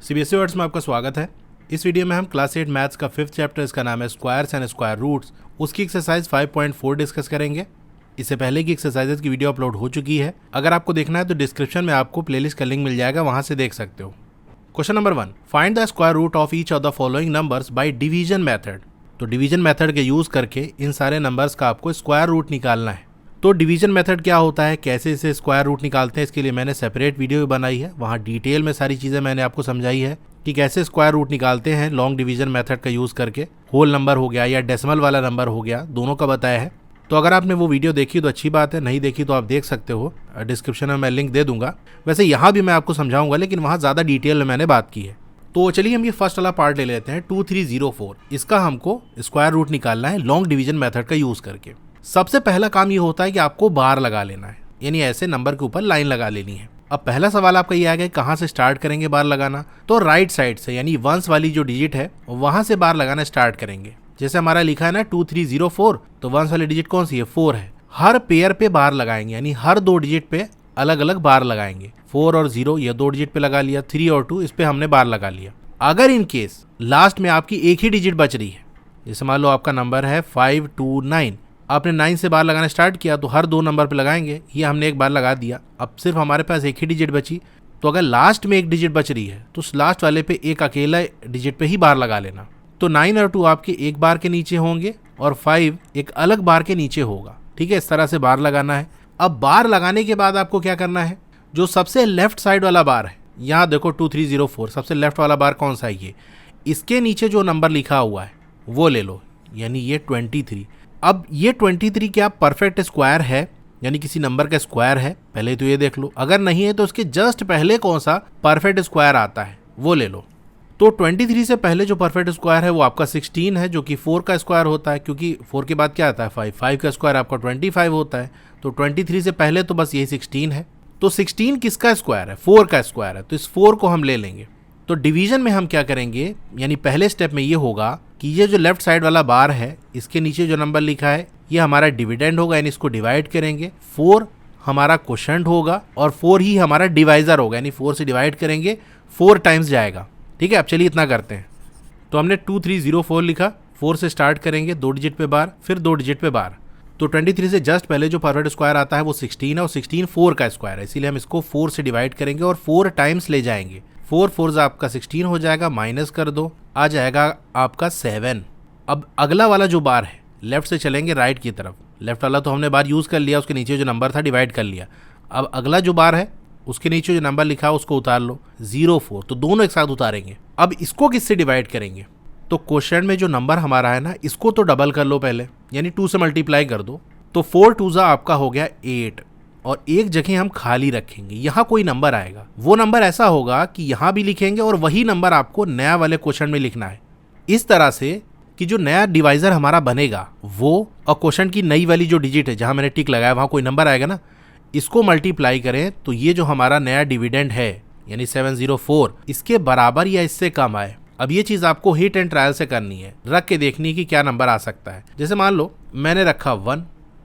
CBSE words में आपका स्वागत है। इस वीडियो में हम क्लास 8 मैथ्स का 5th चैप्टर, इसका नाम है स्क्वायर्स एंड स्क्वायर रूट्स, उसकी एक्सरसाइज 5.4 डिस्कस करेंगे। इससे पहले की एक्सरसाइजेज की वीडियो अपलोड हो चुकी है। अगर आपको देखना है तो डिस्क्रिप्शन में आपको प्लेलिस्ट का लिंक मिल जाएगा, वहां से देख सकते हो। Question number 1, find the square root of each of the following numbers by division method. तो डिवीजन मेथड के यूज करके इन सारे नंबर्स का आपको स्क्वायर रूट निकालना है। तो डिवीजन मेथड क्या होता है, कैसे इसे स्क्वायर रूट निकालते हैं, इसके लिए मैंने सेपरेट वीडियो बनाई है। वहाँ डिटेल में सारी चीज़ें मैंने आपको समझाई है कि कैसे स्क्वायर रूट निकालते हैं लॉन्ग डिवीजन मेथड का यूज़ करके। होल नंबर हो गया या डेसिमल वाला नंबर हो गया, दोनों का बताया है। तो अगर आपने वो वीडियो देखी तो अच्छी बात है, नहीं देखी तो आप देख सकते हो, डिस्क्रिप्शन में मैं लिंक दे दूंगा। वैसे यहाँ भी मैं आपको समझाऊंगा, लेकिन वहाँ ज़्यादा डिटेल में मैंने बात की है। तो चलिए हम ये फर्स्ट वाला पार्ट ले लेते हैं, 2304। इसका हमको स्क्वायर रूट निकालना है लॉन्ग डिवीजन मेथड का यूज़ करके। सबसे पहला काम ये होता है कि आपको बार लगा लेना है, यानी ऐसे नंबर के ऊपर लाइन लगा लेनी है। अब पहला सवाल आपका ये आ गया, कहाँ से स्टार्ट करेंगे बार लगाना। तो राइट साइड से, यानी वंस वाली जो डिजिट है वहां से बार लगाना स्टार्ट करेंगे। जैसे हमारा लिखा है ना 2304, तो वंस वाली डिजिट कौन सी है, 4 है। हर पेयर पे बार लगाएंगे, यानी हर दो डिजिट पे अलग अलग बार लगाएंगे। 4 और 0 ये दो डिजिट पे लगा लिया, 3 और 2 इस पे हमने बार लगा लिया। अगर इन केस लास्ट में आपकी एक ही डिजिट बच रही है, जैसे मान लो आपका नंबर है 529, आपने 9 से बार लगाना स्टार्ट किया, तो हर दो नंबर पे लगाएंगे। ये हमने एक बार लगा दिया। अब सिर्फ हमारे पास एक ही डिजिट बची, तो अगर लास्ट में एक डिजिट बच रही है तो उस लास्ट वाले पे एक अकेला डिजिट पे ही बार लगा लेना। तो 9 और 2 आपके एक बार के नीचे होंगे और 5 एक अलग बार के नीचे होगा। ठीक है, इस तरह से बार लगाना है। अब बार लगाने के बाद आपको क्या करना है, जो सबसे लेफ्ट साइड वाला बार है, यहाँ देखो 2304, सबसे लेफ्ट वाला बार कौन सा है ये, इसके नीचे जो नंबर लिखा हुआ है वो ले लो, यानी ये 23। अब ये 23 क्या परफेक्ट स्क्वायर है, यानी किसी नंबर का स्क्वायर है, पहले तो ये देख लो। अगर नहीं है तो उसके जस्ट पहले कौन सा परफेक्ट स्क्वायर आता है वो ले लो। तो 23 से पहले जो परफेक्ट स्क्वायर है वो आपका 16 है, जो कि 4 का स्क्वायर होता है, क्योंकि 4 के बाद क्या आता है 5 का स्क्वायर आपका 25 होता है। तो 23 से पहले तो बस यही 16 है। तो 16 किसका स्क्वायर है, 4 का स्क्वायर है, तो इस 4 को हम ले लेंगे। तो डिवीजन में हम क्या करेंगे, यानी पहले स्टेप में ये होगा कि ये जो लेफ्ट साइड वाला बार है इसके नीचे जो नंबर लिखा है ये हमारा डिविडेंड होगा, यानी इसको डिवाइड करेंगे। 4 हमारा क्वोशंट होगा और 4 ही हमारा डिवाइजर होगा, यानी 4 से डिवाइड करेंगे 4 टाइम्स जाएगा। ठीक है, अब चलिए इतना करते हैं। तो हमने 2304 लिखा, 4 से स्टार्ट करेंगे, 2 डिजिट पे बार, फिर 2 डिजिट पे बार। तो 23 से जस्ट पहले जो परफेक्ट स्क्वायर आता है वो 16 है, और 16 4 का स्क्वायर है, इसीलिए हम इसको 4 से डिवाइड करेंगे और 4 टाइम्स ले जाएंगे। 4 4 आपका 16 हो जाएगा, माइनस कर दो, आ जाएगा आपका 7। अब अगला वाला जो बार है, लेफ्ट से चलेंगे राइट की तरफ। लेफ्ट वाला तो हमने बार यूज़ कर लिया, उसके नीचे जो नंबर था डिवाइड कर लिया। अब अगला जो बार है उसके नीचे जो नंबर लिखा है उसको उतार लो, 04, तो दोनों एक साथ उतारेंगे। अब इसको किससे डिवाइड करेंगे, तो क्वेश्चन में जो नंबर हमारा है ना, इसको तो डबल कर लो पहले, यानी 2 से मल्टीप्लाई कर दो। तो 4 2 आपका हो गया 8, और एक जगह हम खाली रखेंगे, यहाँ कोई नंबर आएगा। वो नंबर ऐसा होगा कि यहाँ भी लिखेंगे और वही नंबर आपको नया वाले क्वेश्चन में लिखना है, इस तरह से कि जो नया डिवाइजर हमारा बनेगा वो, और क्वेश्चन की नई वाली जो डिजिट है जहाँ मैंने टिक लगाया वहाँ कोई नंबर आएगा ना, इसको मल्टीप्लाई करें तो ये जो हमारा नया डिविडेंड है यानी 704, इसके बराबर या इससे कम आए। अब ये चीज़ आपको हिट एंड ट्रायल से करनी है, रख के देखनी है कि क्या नंबर आ सकता है। जैसे मान लो मैंने रखा 1,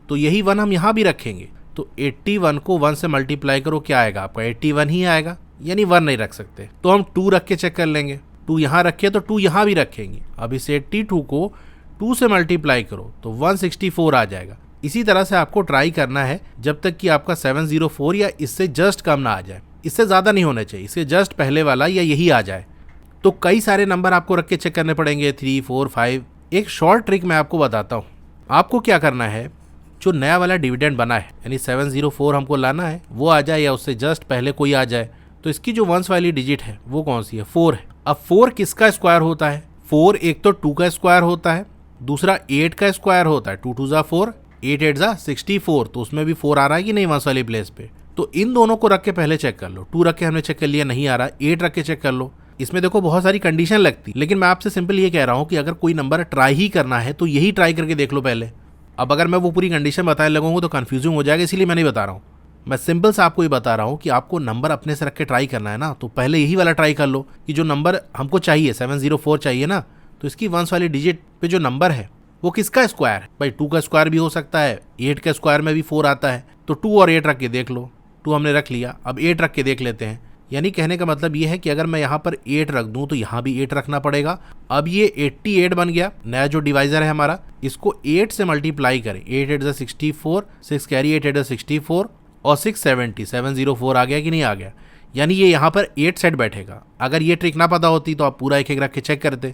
तो यही 1 हम यहाँ भी रखेंगे। तो 81 को 1 से मल्टीप्लाई करो, क्या आएगा आपका 81 ही आएगा, यानी 1 नहीं रख सकते। तो हम 2 रख के चेक कर लेंगे, 2 यहाँ रखे तो 2 यहाँ भी रखेंगे। अब इस 82 को 2 से मल्टीप्लाई करो तो 164 आ जाएगा। इसी तरह से आपको ट्राई करना है जब तक कि आपका 704 या इससे जस्ट कम ना आ जाए, इससे ज़्यादा नहीं होना चाहिए, इससे जस्ट पहले वाला या यही आ जाए। तो कई सारे नंबर आपको रख के चेक करने पड़ेंगे, 3 4 5। एक शॉर्ट ट्रिक मैं आपको बताता हूँ। आपको क्या करना है, जो नया वाला डिविडेंड बना है यानी 704 हमको लाना है, वो आ जाए या उससे जस्ट पहले कोई आ जाए। तो इसकी जो वंस वाली डिजिट है वो कौन सी है, 4 है। अब 4 किसका स्क्वायर होता है, 4 एक तो 2 का स्क्वायर होता है, दूसरा 8 का स्क्वायर होता है। 2 2 4, 8 8 64, तो उसमें भी 4 आ रहा है कि नहीं वंस वाली प्लेस पे। तो इन दोनों को रख के पहले चेक कर लो। 2 रख के हमने चेक कर लिया, नहीं आ रहा, 8 रख के चेक कर लो। इसमें देखो बहुत सारी कंडीशन लगती, लेकिन मैं आपसे सिंपल ये कह रहा हूँ कि अगर कोई नंबर ट्राई ही करना है तो यही ट्राई करके देख लो पहले। अब अगर मैं वो पूरी कंडीशन बताने लगूंगा तो कंफ्यूजिंग हो जाएगा, इसीलिए मैं नहीं बता रहा हूँ। मैं सिंपल से आपको ये बता रहा हूँ कि आपको नंबर अपने से रख के ट्राई करना है ना, तो पहले यही वाला ट्राई कर लो कि जो नंबर हमको चाहिए 704 चाहिए ना, तो इसकी वंस वाली डिजिट पे जो नंबर है वो किसका स्क्वायर है। भाई 2 का स्क्वायर भी हो सकता है, 8 का स्क्वायर में भी 4 आता है, तो 2 और 8 रख के देख लो। 2 हमने रख लिया, अब 8 रख के देख लेते हैं। यानी कहने का मतलब ये है कि अगर मैं यहाँ पर 8 रख दूं तो यहाँ भी 8 रखना पड़ेगा। अब ये 88 बन गया, नया जो डिवाइजर है हमारा, इसको 8 से मल्टीप्लाई करें, 8 8 64, 6 कैरी 8 8 64 और 670, 704 आ गया कि नहीं आ गया। यानी ये यहाँ पर 8 सेट बैठेगा। अगर ये ट्रिक ना पता होती तो आप पूरा एक एक रख के चेक करते,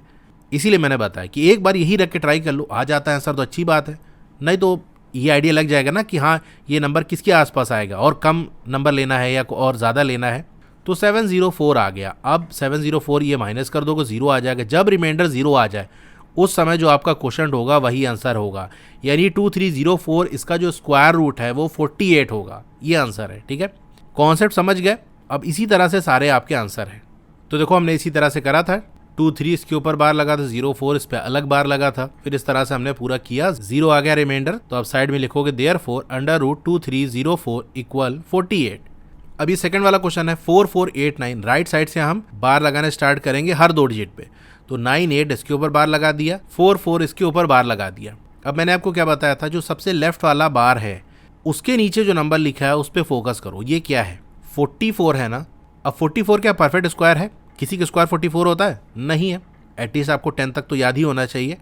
इसीलिए मैंने बताया कि एक बार यही रख के ट्राई कर लो, आ जाता है आंसर तो अच्छी बात है, नहीं तो ये आइडिया लग जाएगा ना कि हाँ ये नंबर किसके आसपास आएगा और कम नंबर लेना है या और ज़्यादा लेना है। तो 704 आ गया। अब 704 ये माइनस कर दोगे 0 आ जाएगा। जब रिमाइंडर 0 आ जाए उस समय जो आपका क्वेश्चन होगा वही आंसर होगा, यानी 2304 इसका जो स्क्वायर रूट है वो 48 होगा, ये आंसर है। ठीक है, कॉन्सेप्ट समझ गए। अब इसी तरह से सारे आपके आंसर हैं। तो देखो हमने इसी तरह से करा था, 23 इसके ऊपर बार लगा था, 04 इस पे अलग बार लगा था, फिर इस तरह से हमने पूरा किया, 0 आ गया रिमाइंडर। तो अब साइड में लिखोगे देयरफॉर √2304 = 48। अब ये सेकंड वाला क्वेश्चन है 4489, राइट साइड से हम बार लगाने स्टार्ट करेंगे हर 2 डिजिट पे। तो 98 इसके ऊपर बार लगा दिया, 44 इसके ऊपर बार लगा दिया। अब मैंने आपको क्या बताया था, जो सबसे लेफ्ट वाला बार है उसके नीचे जो नंबर लिखा है उस पर फोकस करो। ये क्या है, 44 है ना। अब 44 क्या परफेक्ट स्क्वायर है? किसी का स्क्वायर 44 होता है? नहीं है। एटलीस्ट आपको 10 तक तो याद ही होना चाहिए,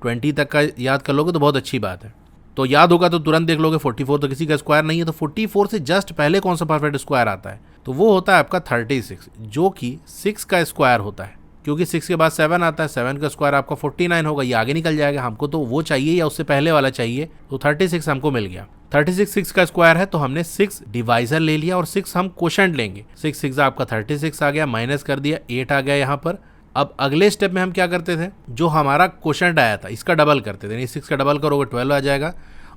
20 तक का याद कर लोगे तो बहुत अच्छी बात है। तो याद होगा तो तुरंत देख लोगे 44 तो किसी का स्क्वायर नहीं है। तो 44 से जस्ट पहले कौन सा परफेक्ट स्क्वायर आता है, तो वो होता है आपका 36, जो कि 6 का स्क्वायर होता है, क्योंकि 6 के बाद 7 आता है, 7 का स्क्वायर आपका 49 होगा। ये आगे निकल जाएगा, हमको तो वो चाहिए या उससे पहले वाला चाहिए। तो 36 हमको मिल गया। 36 6 का स्क्वायर है, तो हमने 6 डिवाइजर ले लिया और 6 हम क्वोशंट लेंगे। 6 6 आपका 36 आ गया, माइनस कर दिया, 8 आ गया यहाँ पर। अब अगले स्टेप में हम क्या करते थे, जो हमारा क्वोशंट आया था इसका डबल करते थे। 6 का डबल करोगे 12 आ जाएगा,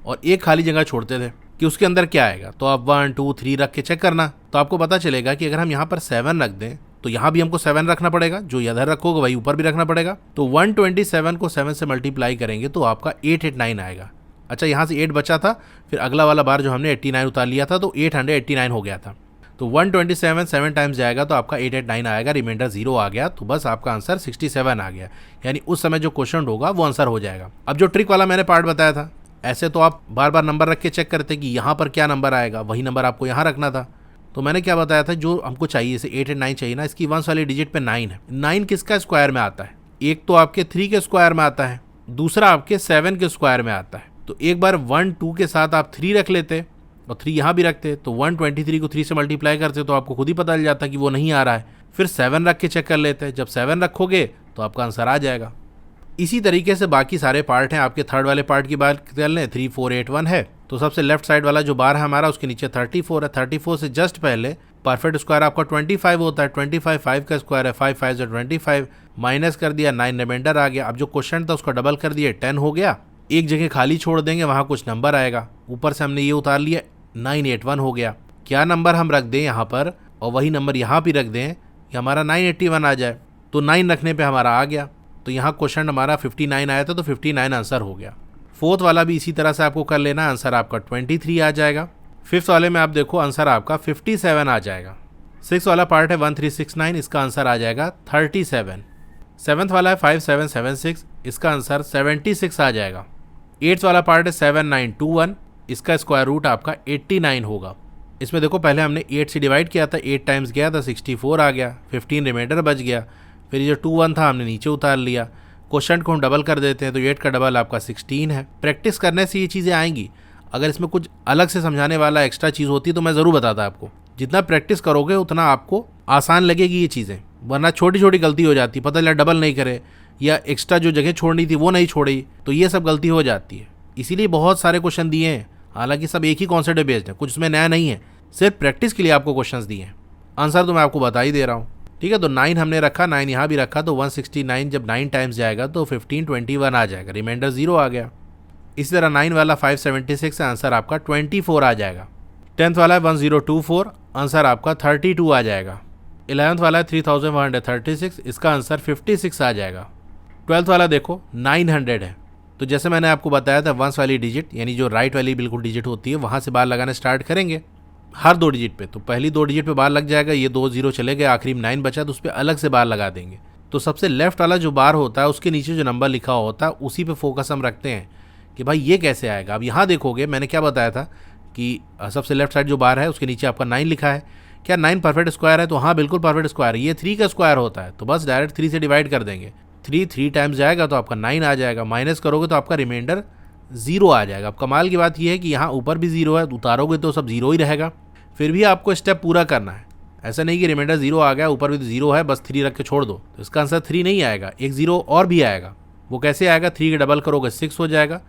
और एक खाली जगह छोड़ते थे कि उसके अंदर क्या आएगा। तो आप 1 2 3 रख के चेक करना, तो आपको पता चलेगा कि अगर हम यहाँ पर 7 रख दें तो यहाँ भी हमको 7 रखना पड़ेगा, जो इधर रखोगे वही ऊपर भी रखना पड़ेगा। तो 127 को 7 से मल्टीप्लाई करेंगे तो आपका 889 आएगा। अच्छा, यहाँ से 8 बचा था, फिर अगला वाला बार जो हमने 89 उतार लिया था तो 889 हो गया था। तो 127 7 टाइम्स जाएगा तो आपका 889 आएगा, रिमाइंडर 0 आ गया, तो बस आपका आंसर 67 आ गया। यानी उस समय जो क्वेश्चन होगा वो आंसर हो जाएगा। अब जो ट्रिक वाला मैंने पार्ट बताया था, ऐसे तो आप बार बार नंबर रख के चेक करते कि यहाँ पर क्या नंबर आएगा, वही नंबर आपको यहाँ रखना था। तो मैंने क्या बताया था, जो हमको चाहिए, जैसे 8 और 9 चाहिए ना, इसकी वंस वाली डिजिट पे 9 है। 9 किसका स्क्वायर में आता है? एक तो आपके 3 के स्क्वायर में आता है, दूसरा आपके 7 के स्क्वायर में आता है। तो एक बार 1 2 के साथ आप 3 रख लेते और 3 यहाँ भी रखते, तो 123 को 3 से मल्टीप्लाई करते तो आपको खुद ही पता चल जाता कि वो नहीं आ रहा है। फिर 7 रख के चेक कर लेते हैं, जब 7 रखोगे तो आपका आंसर आ जाएगा। इसी तरीके से बाकी सारे पार्ट हैं। आपके थर्ड वाले पार्ट की बात कर लें, 3481 है, तो सबसे लेफ्ट साइड वाला जो बार है हमारा उसके नीचे 34 है। 34 से जस्ट पहले परफेक्ट स्क्वायर आपका 25 होता है। 25 5 का स्क्वायर है, 5 5 से 25, माइनस कर दिया, 9 रिमाइंडर आ गया। अब जो क्वेश्चन था उसका डबल कर दिया, 10 हो गया। एक जगह खाली छोड़ देंगे, वहाँ कुछ नंबर आएगा, ऊपर से हमने ये उतार लिया, 981 हो गया। क्या नंबर हम रख दें यहाँ पर और वही नंबर यहाँ भी रख दें कि हमारा 981 आ जाए, तो 9 रखने पे हमारा आ गया। तो यहाँ क्वेश्चन हमारा 59 आया था, तो 59 आंसर हो गया। फोर्थ वाला भी इसी तरह से आपको कर लेना, आंसर आपका 23 आ जाएगा। फिफ्थ वाले में आप देखो आंसर आपका 57 आ जाएगा। सिक्स वाला पार्ट है 1369, इसका आंसर आ जाएगा 37। सेवन्थ वाला है 5776, इसका आंसर 76 आ जाएगा। एट्थ वाला पार्ट है 7921, इसका स्क्वायर रूट आपका 89 होगा। इसमें देखो पहले हमने 8 से डिवाइड किया था, 8 टाइम्स गया था, 64 आ गया, 15 रिमाइंडर बच गया। फिर ये जो 21 था हमने नीचे उतार लिया। क्वेश्चन को हम डबल कर देते हैं, तो 8 का डबल आपका 16 है। प्रैक्टिस करने से ये चीज़ें आएंगी। अगर इसमें कुछ अलग से समझाने वाला एक्स्ट्रा चीज़ होती तो मैं ज़रूर बताता आपको। जितना प्रैक्टिस करोगे उतना आपको आसान लगेगी ये चीज़ें, वरना छोटी छोटी गलती हो जाती, पता चला डबल नहीं करे या एक्स्ट्रा जो जगह छोड़नी थी वो नहीं छोड़ी, तो ये सब गलती हो जाती है। इसीलिए बहुत सारे क्वेश्चन दिए हैं, हालांकि सब एक ही कॉन्सेप्ट पे बेस्ड है, कुछ उसमें नया नहीं है, सिर्फ प्रैक्टिस के लिए आपको क्वेश्चंस दिए हैं। आंसर तो मैं आपको बता ही दे रहा हूँ, ठीक है। तो 9 हमने रखा, 9 यहाँ भी रखा, तो 169 जब 9 टाइम्स जाएगा तो 1521 आ जाएगा, रिमाइंडर 0 आ गया। इसी तरह 9 वाला 576 है, आंसर आपका 24 आ जाएगा। 10th वाला है 1024, आंसर आपका 32 आ जाएगा। 11th वाला है 3136, इसका आंसर 56 आ जाएगा। 12th वाला देखो 900 है, तो जैसे मैंने आपको बताया था वंस वाली डिजिट यानी जो राइट वाली बिल्कुल डिजिट होती है वहाँ से बार लगाना स्टार्ट करेंगे हर 2 डिजिट पे। तो पहली 2 डिजिट पे बार लग जाएगा, ये 2 0 चले गए, आखिरी में 9 बचा तो उस पर अलग से बार लगा देंगे। तो सबसे लेफ्ट वाला जो बार होता है उसके नीचे जो नंबर लिखा होता है उसी पे फोकस हम रखते हैं कि भाई ये कैसे आएगा। अब यहाँ देखोगे मैंने क्या बताया था कि सबसे लेफ्ट साइड जो बार है उसके नीचे आपका 9 लिखा है, क्या 9 परफेक्ट स्क्वायर है? तो हाँ बिल्कुल परफेक्ट स्क्वायर है, ये 3 का स्क्वायर होता है, तो बस डायरेक्ट 3 से डिवाइड कर देंगे। 3 टाइम्स जाएगा तो आपका 9 आ जाएगा, माइनस करोगे तो आपका रिमाइंडर 0 आ जाएगा। अब कमाल की बात यह है कि यहाँ ऊपर भी 0 है, उतारोगे तो सब 0 ही रहेगा। फिर भी आपको स्टेप पूरा करना है, ऐसा नहीं कि रिमाइंडर 0 आ गया, ऊपर भी तो 0 है, बस 3 रख के छोड़ दो। तो इसका आंसर 3 नहीं आएगा, एक 0 और भी आएगा। वो कैसे आएगा? 3 के डबल करोगे 6 हो जाएगा।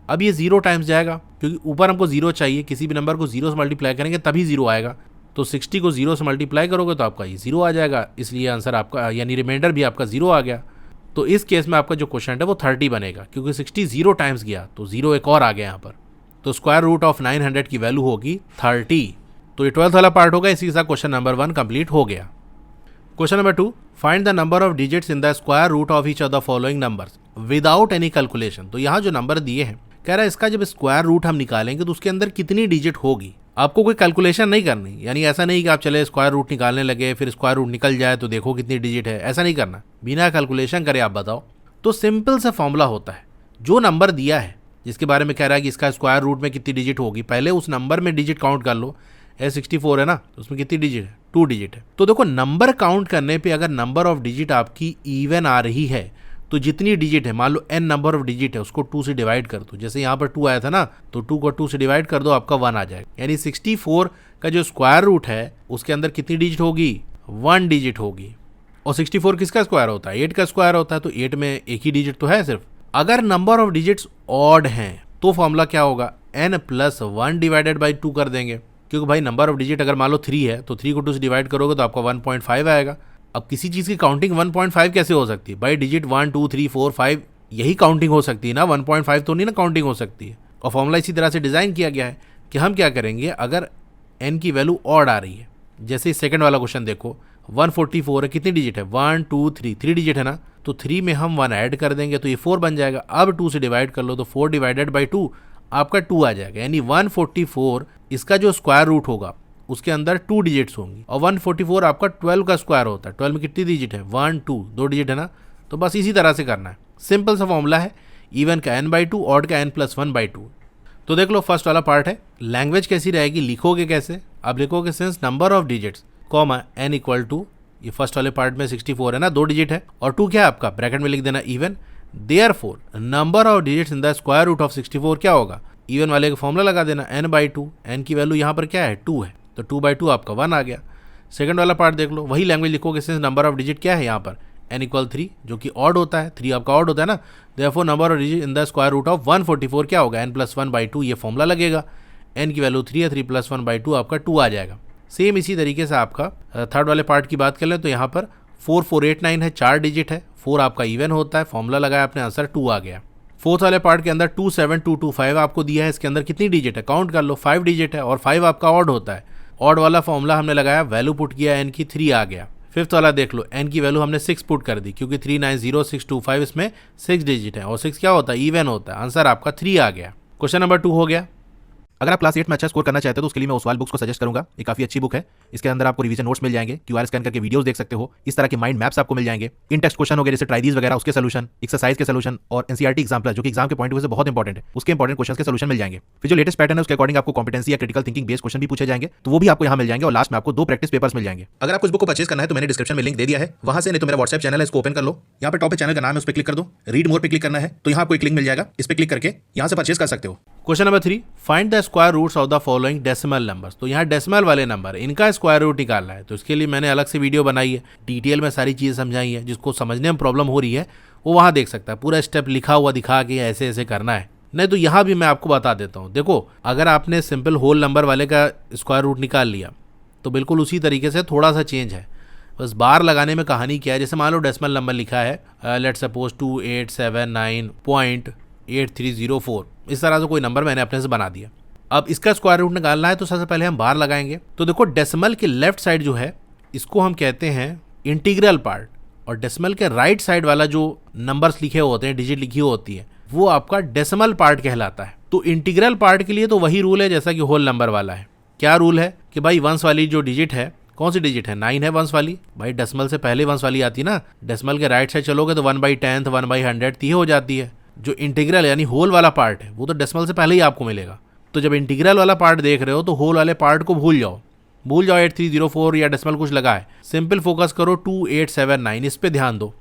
अब ये 0 टाइम्स जाएगा, क्योंकि ऊपर हमको 0 चाहिए, किसी भी नंबर को 0 से मल्टीप्लाई करेंगे तभी 0 आएगा। तो 60 को 0 से मल्टीप्लाई करोगे तो आपका ये 0 आ जाएगा, इसलिए आंसर आपका यानी रिमाइंडर भी आपका 0 आ गया। तो इस केस में आपका जो क्वेश्चन है वो 30 बनेगा, क्योंकि 60 0 टाइम्स गया तो 0 एक और आ गया यहाँ पर। तो स्क्वायर रूट ऑफ 900 की वैल्यू होगी 30। तो ये 12th वाला पार्ट होगा, इसी के साथ क्वेश्चन नंबर 1 कंप्लीट हो गया। Question number 2, find the number of digits in the square root of each of the following numbers without any calculation. तो यहाँ जो नंबर दिए हैं, कह रहा है इसका जब स्क्वायर रूट हम निकालेंगे तो उसके अंदर कितनी डिजिट होगी। आपको कोई कैलकुलेशन नहीं करनी, यानी ऐसा नहीं कि आप चले स्क्वायर रूट निकालने लगे फिर स्क्वायर रूट निकल जाए तो देखो कितनी डिजिट है, ऐसा नहीं करना। बिना कैलकुलेशन करे आप बताओ। तो सिंपल सा फॉर्मूला होता है, जो नंबर दिया है जिसके बारे में कह रहा है कि इसका स्क्वायर रूट में कितनी डिजिट होगी, पहले उस नंबर में डिजिट काउंट कर लो। 64 है ना, तो उसमें कितनी डिजिट है? 2 डिजिट है। तो देखो नंबर काउंट करने पे अगर नंबर ऑफ डिजिट आपकी इवन आ रही है तो जितनी डिजिट है, मान लो n नंबर ऑफ डिजिट है, उसको 2 से डिवाइड कर दो। जैसे यहाँ पर 2 आया था ना, तो 2 को 2 से डिवाइड कर दो, आपका 1 आ जाएगा। यानी 64 का जो स्क्वायर रूट है उसके अंदर कितनी डिजिट होगी? 1 डिजिट होगी। और 64 किसका स्क्वायर होता है? 8 का स्क्वायर होता है, तो 8 में एक ही डिजिट तो है सिर्फ। अगर नंबर ऑफ डिजिट्स ऑड हैं तो फॉर्मूला क्या होगा? n + 1 डिवाइडेड बाई 2 कर देंगे, क्योंकि भाई नंबर ऑफ डिजिट अगर मान लो 3 है तो 3 को 2 से डिवाइड करोगे तो आपका 1.5 आएगा। अब किसी चीज़ की काउंटिंग 1.5 कैसे हो सकती है भाई? डिजिट 1 2 3 4 5 यही काउंटिंग हो सकती है ना, 1.5 तो नहीं ना काउंटिंग हो सकती है। और फॉर्मूला इसी तरह से डिज़ाइन किया गया है कि हम क्या करेंगे, अगर n की वैल्यू ऑड आ रही है, जैसे सेकंड वाला क्वेश्चन देखो 144 है, कितनी डिजिट है? 1 2 3 3 डिजिट है ना, तो 3 में हम 1 ऐड कर देंगे तो ये 4 बन जाएगा। अब 2 से डिवाइड कर लो तो 4 डिवाइडेड बाई 2 आपका 2 आ जाएगा। यानी 144 इसका जो स्क्वायर रूट होगा उसके अंदर 2 डिजिट्स होंगी, और 144 आपका 12 का स्क्वायर होता है। 12 में कितनी डिजिट है? 1 2 डिजिट है ना। तो बस इसी तरह से करना है, सिंपल सा फॉर्मूला है। इवन का n/2, ऑड का n+1/2। तो देख लो फर्स्ट वाला पार्ट है। लैंग्वेज कैसी रहेगी, लिखोगे कैसे? आप लिखोगे since number of digits comma n equal to, ये फर्स्ट वाले पार्ट में 64 है ना, 2 डिजिट है, और 2 क्या है आपका, ब्रैकेट में लिख देना even. Therefore number of digits in the square root of 64 क्या होगा? इवन वाले का फॉर्मूला लगा देना n/2। n की वैल्यू यहाँ पर क्या है? 2 है, तो 2/2 आपका 1 आ गया। सेकंड वाला पार्ट देख लो, वही लैंग्वेज लिखोगे सिंस नंबर ऑफ डिजिट क्या है यहाँ पर, n = 3, जो कि ऑड होता है, 3 आपका ऑड होता है ना। Therefore number of digit in the square root of 144 क्या होगा? n+1/2, ये फॉर्मूला लगेगा। n की वैल्यू 3 है, 3 + 1/2 आपका 2 आ जाएगा। सेम इसी तरीके से आपका थर्ड वाले पार्ट की बात कर लें तो यहाँ पर 4489 है, 4 डिजिट है, 4 आपका इवन होता है, फॉर्मूला लगाया आपने, आंसर 2 आ गया। फोर्थ वाले पार्ट के अंदर 27225 आपको दिया है, इसके अंदर कितनी डिजिट है? काउंट कर लो, 5 डिजिट है, और 5 आपका ऑड होता है। ऑड वाला फॉर्मूला हमने लगाया, वैल्यू पुट किया, n की 3 आ गया। फिफ्थ वाला देख लो, n की वैल्यू हमने 6 पुट कर दी, क्योंकि 390625 इसमें 6 डिजिट है, और 6 क्या होता है? इवन होता है। आंसर आपका 3 आ गया। क्वेश्चन नंबर 2 हो गया। अगर आप क्लास 8 में अच्छा स्कोर करना चाहते हो तो उसके लिए मैं ओसवाल बुक्स को सजेस्ट करूंगा। ये काफी अच्छी बुक है। इसके अंदर आपको रिवीजन नोट्स मिल जाएंगे, क्यूआर स्कैन करके वीडियोस देख सकते हो, इस तरह के माइंड मैप्स आपको मिल जाएंगे, इन टेक्स्ट क्वेश्चन हो गए जैसे ट्राइडीज वगैरह, उसके सोल्यूशन, एक्सरसाइज के सोल्यूशन, और एनसीईआरटी एग्जाम्पल जो कि एग्जाम के पॉइंट ऑफ व्यू से बहुत इंपॉर्टेंट है, उसके इंपॉर्टेंट क्वेश्चन के सोल्यूशन मिल जाएंगे। फिर जो लेटेस्ट पैटर्न है उसके अकॉर्डिंग आपको कॉम्पिटेंसी या क्रिटिकल थिंकिंग बेस्ड क्वेश्चन भी पूछे जाएंगे, तो वो भी आपको यहाँ मिल जाएंगे। और लास्ट में आपको 2 प्रैक्टिस पेपर्स मिल जाएंगे। अगर आपको इस बुक को परचेज करना है तो मैंने डिस्क्रिप्शन में लिंक दे दिया है, वहां से, नहीं तो मेरा व्हाट्सएप चैनल है, इसको ओपन कर लो। यहाँ पर टॉप पे चैनल का नाम है, उस पर क्लिक कर दो। रीड मोर पे क्लिक करना है तो यहाँ आपको एक लिंक मिल जाएगा, इस पर क्लिक करके यहाँ से परचेज कर सकते हो। Question number 3, find the square roots of the following decimal numbers. तो यहाँ डेसिमल वाले नंबर, इनका स्क्वायर रूट निकालना है, तो इसके लिए मैंने अलग से वीडियो बनाई है, डिटेल में सारी चीज़ें समझाई है। जिसको समझने में प्रॉब्लम हो रही है वो वहाँ देख सकता है, पूरा स्टेप लिखा हुआ दिखा के ऐसे ऐसे करना है। नहीं तो यहाँ भी मैं आपको बता देता हूँ। देखो अगर आपने सिंपल होल नंबर वाले का स्क्वायर रूट निकाल लिया तो बिल्कुल उसी तरीके से थोड़ा सा चेंज है, बस बार लगाने में कहानी क्या है। जैसे मान लो डेसिमल नंबर लिखा है, लेट्स सपोज 2879.8304, इस तरह से कोई नंबर मैंने अपने से बना दिया। अब इसका स्क्वायर रूट निकालना है तो सबसे पहले हम बार लगाएंगे। तो देखो डेसिमल के लेफ्ट साइड जो है इसको हम कहते हैं इंटीग्रल पार्ट, और डेसिमल के राइट साइड वाला जो नंबर्स लिखे होते हैं, डिजिट लिखी होती है, वो आपका डेसिमल पार्ट कहलाता है। तो इंटीग्रल पार्ट के लिए तो वही रूल है जैसा कि होल नंबर वाला है। क्या रूल है कि भाई वंश वाली जो डिजिट है, कौन सी डिजिट है? 9 है वंश वाली। भाई डेसिमल से पहले वंश वाली आती ना, डेसिमल के राइट साइड चलोगे तो 1/10 1/100 ये हो जाती है। जो इंटीग्रल यानी होल वाला पार्ट है वो तो डेसिमल से पहले ही आपको मिलेगा। तो जब इंटीग्रल वाला पार्ट देख रहे हो तो होल वाले पार्ट को भूल जाओ, भूल जाओ 8304 या डेसिमल कुछ लगा है, सिंपल फोकस करो 2879, इस पे ध्यान दो।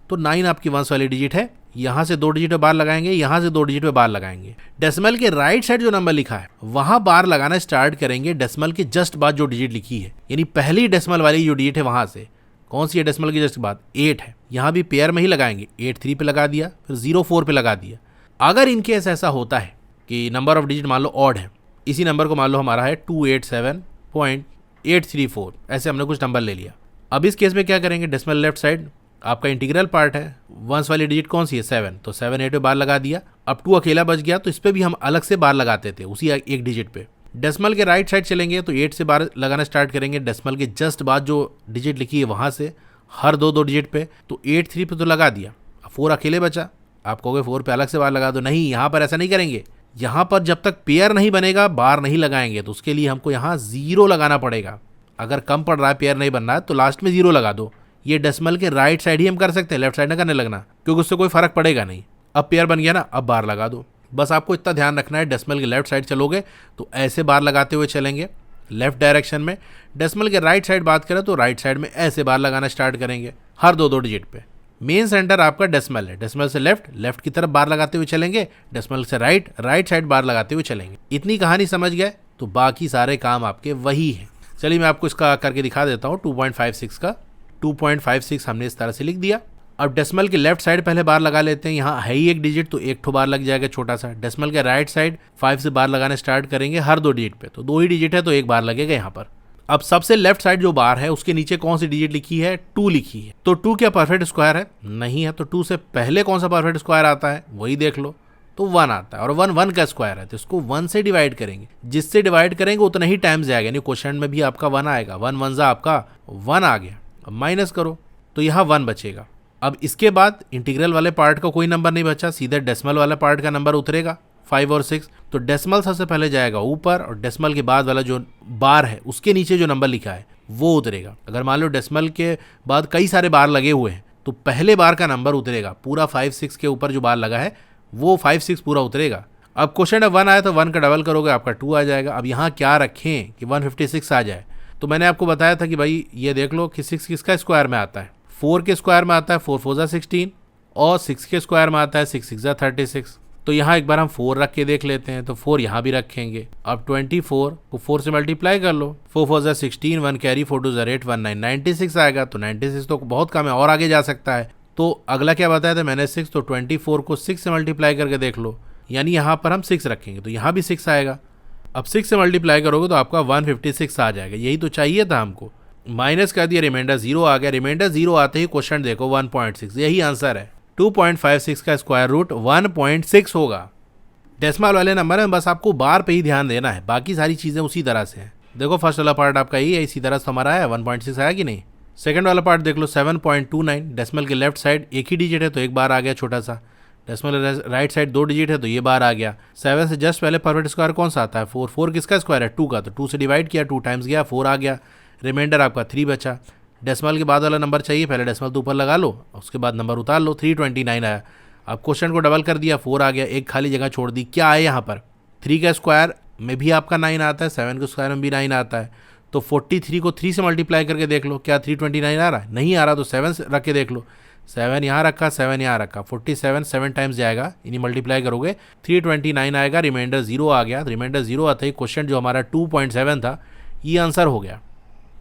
तो 9 आपकी वंस वाली डिजिट है, यहाँ से 2 डिजिट पे बार लगाएंगे, यहाँ से 2 डिजिट पे बार लगाएंगे। डेसिमल के राइट साइड जो नंबर लिखा है वहां बार लगाना स्टार्ट करेंगे डेसिमल के जस्ट बाद जो डिजिट लिखी है, यानी पहली डेसिमल वाली जो डिजिट है वहां से। कौन सी है डेसिमल की जस्ट बाद? 8 है, यहाँ भी पेयर में ही लगाएंगे, 83 पे लगा दिया, फिर 04 पे लगा दिया। अगर इनकेस ऐसा होता है कि नंबर ऑफ डिजिट मान लो ऑड है, इसी नंबर को मान लो हमारा है 287.834, ऐसे हमने कुछ नंबर ले लिया। अब इस केस में क्या करेंगे, डेसिमल लेफ्ट साइड आपका इंटीग्रल पार्ट है, वंस वाली डिजिट कौन सी है? 7, तो 7 8 पे बार लगा दिया। अब 2 अकेला बच गया, तो इस पे भी हम अलग से बार लगाते थे उसी एक डिजिट पे। डेसिमल के राइट साइड चलेंगे तो 8 से बार लगाना स्टार्ट करेंगे, डेसिमल के जस्ट बाद जो डिजिट लिखी है वहां से हर 2 डिजिट पे। तो 83 पे तो लगा दिया, 4 अकेले बचा। आप कहोगे 4 पे अलग से बार लगा दो, नहीं, यहाँ पर ऐसा नहीं करेंगे। यहाँ पर जब तक पेयर नहीं बनेगा बार नहीं लगाएंगे, तो उसके लिए हमको यहाँ 0 लगाना पड़ेगा। अगर कम पड़ रहा है, पेयर नहीं बन रहा है, तो लास्ट में 0 लगा दो। ये डेसिमल के राइट साइड ही हम कर सकते हैं, लेफ्ट साइड ना करने लगना, क्योंकि उससे कोई फर्क पड़ेगा नहीं। अब पेयर बन गया ना, अब बार लगा दो। बस आपको इतना ध्यान रखना है, डेसिमल के लेफ्ट साइड चलोगे तो ऐसे बार लगाते हुए चलेंगे लेफ्ट डायरेक्शन में। डेसिमल के राइट साइड बात करें तो राइट साइड में ऐसे बार लगाना स्टार्ट करेंगे हर 2 डिजिट पे। मेन सेंटर आपका डेसिमल है, डेसिमल से लेफ्ट की तरफ बार लगाते हुए चलेंगे, डेसिमल से राइट साइड बार लगाते हुए चलेंगे। इतनी कहानी समझ गए तो बाकी सारे काम आपके वही हैं। चलिए मैं आपको इसका करके दिखा देता हूँ। 2.56 का 2.56 हमने इस तरह से लिख दिया। अब डेसिमल के लेफ्ट साइड पहले बार लगा लेते हैं, यहाँ है ही एक डिजिट तो एक ठो बार लग जाएगा छोटा सा। डेसिमल के राइट साइड 5 से बार लगाने स्टार्ट करेंगे हर 2 डिजिट पे, तो 2 ही डिजिट है तो एक बार लगेगा यहाँ पर। अब सबसे लेफ्ट साइड जो बार है उसके नीचे कौन सी डिजिट लिखी है? 2 लिखी है। तो 2 क्या परफेक्ट स्क्वायर है? नहीं है। तो 2 से पहले कौन सा परफेक्ट स्क्वायर आता है? वही देख लो, तो 1 आता है। और 1 का स्क्वायर है तो इसको 1 से डिवाइड करेंगे, जिससे डिवाइड करेंगे उतना ही टाइम्स जाएगा, यानी क्वेश्चन में भी आपका 1 आएगा। 1 1 जा आपका 1 आ गया। अब माइनस करो तो यहाँ 1 बचेगा। अब इसके बाद इंटीग्रल वाले पार्ट का कोई नंबर नहीं बचा, सीधे डेसिमल वाला पार्ट का नंबर उतरेगा 5 और 6। तो डेसिमल सबसे पहले जाएगा ऊपर और डेसिमल के बाद वाला जो बार है उसके नीचे जो नंबर लिखा है वो उतरेगा। अगर मान लो डेसिमल के बाद कई सारे बार लगे हुए हैं तो पहले बार का नंबर उतरेगा, पूरा 5 6 के ऊपर जो बार लगा है वो 5 6 पूरा उतरेगा। अब क्वेश्चन में 1 आया तो 1 का डबल करोगे आपका 2 आ जाएगा। अब यहाँ क्या रखें कि 156 आ जाए? तो मैंने आपको बताया था कि भाई ये देख लो कि 6 किसका स्क्वायर में आता है? 4 के स्क्वायर में आता है, 4 4 16, और 6 के स्क्वायर में आता है 6 6 36। तो यहाँ एक बार हम 4 रख के देख लेते हैं, तो 4 यहाँ भी रखेंगे। अब 24 को 4 से मल्टीप्लाई कर लो, 4 4 16, 1 कैरी, 4 2 8, 1 9, 96 आएगा। तो 96 तो बहुत कम है, और आगे जा सकता है। तो अगला क्या बताया था मैंने? 6। तो 24 को 6 से मल्टीप्लाई करके देख लो, यानी यहाँ पर हम 6 रखेंगे तो यहाँ भी 6 आएगा। अब 6 से मल्टीप्लाई करोगे तो आपका 156 आ जाएगा। यही तो चाहिए था हमको। माइनस कर दिया, रिमाइंडर 0 आ गया। रिमाइंडर 0 आते ही क्वेश्चन देखो 1.6, यही आंसर है। 2.56 का स्क्वायर रूट 1.6 होगा। डेसिमल वाले नंबर में बस आपको बार पे ही ध्यान देना है, बाकी सारी चीज़ें उसी तरह से हैं। देखो फर्स्ट वाला पार्ट आपका यही है, इसी तरह से हमारा है 1.6 आया कि नहीं। सेकंड वाला पार्ट देख लो 7.29, डेसिमल के लेफ्ट साइड एक ही डिजिट है तो एक बार आ गया छोटा सा। डेसिमल राइट साइड 2 डिजिट है तो ये बार आ गया। 7 से जस्ट पहले परफेक्ट स्क्वायर कौन सा आता है? 4। 4 किसका स्क्वायर है? 2 का, तो 2 से डिवाइड किया, 2 टाइम्स गया, 4 आ गया। रिमाइंडर आपका 3 बचा। डेसिमल के बाद वाला नंबर चाहिए, पहले डेसिमल तो ऊपर लगा लो, उसके बाद नंबर उतार लो। 329 आया। अब क्वेश्चन को डबल कर दिया, 4 आ गया, एक खाली जगह छोड़ दी। क्या है यहाँ पर? 3 का स्क्वायर में भी आपका 9 आता है, 7 के स्क्वायर में भी 9 आता है। तो 43 को 3 से मल्टीप्लाई करके देख लो, क्या 329 आ रहा है? नहीं आ रहा, तो 7 रख के देख लो। 7 यहाँ रखा, 7 यहाँ रखा, 47 7 टाइम्स जाएगा, इन्हीं मल्टीप्लाई करोगे 329 आएगा। रिमाइंडर 0 आ गया। रिमाइंडर 0 आता ही क्वेश्चन जो हमारा 2.7 था ये आंसर हो गया।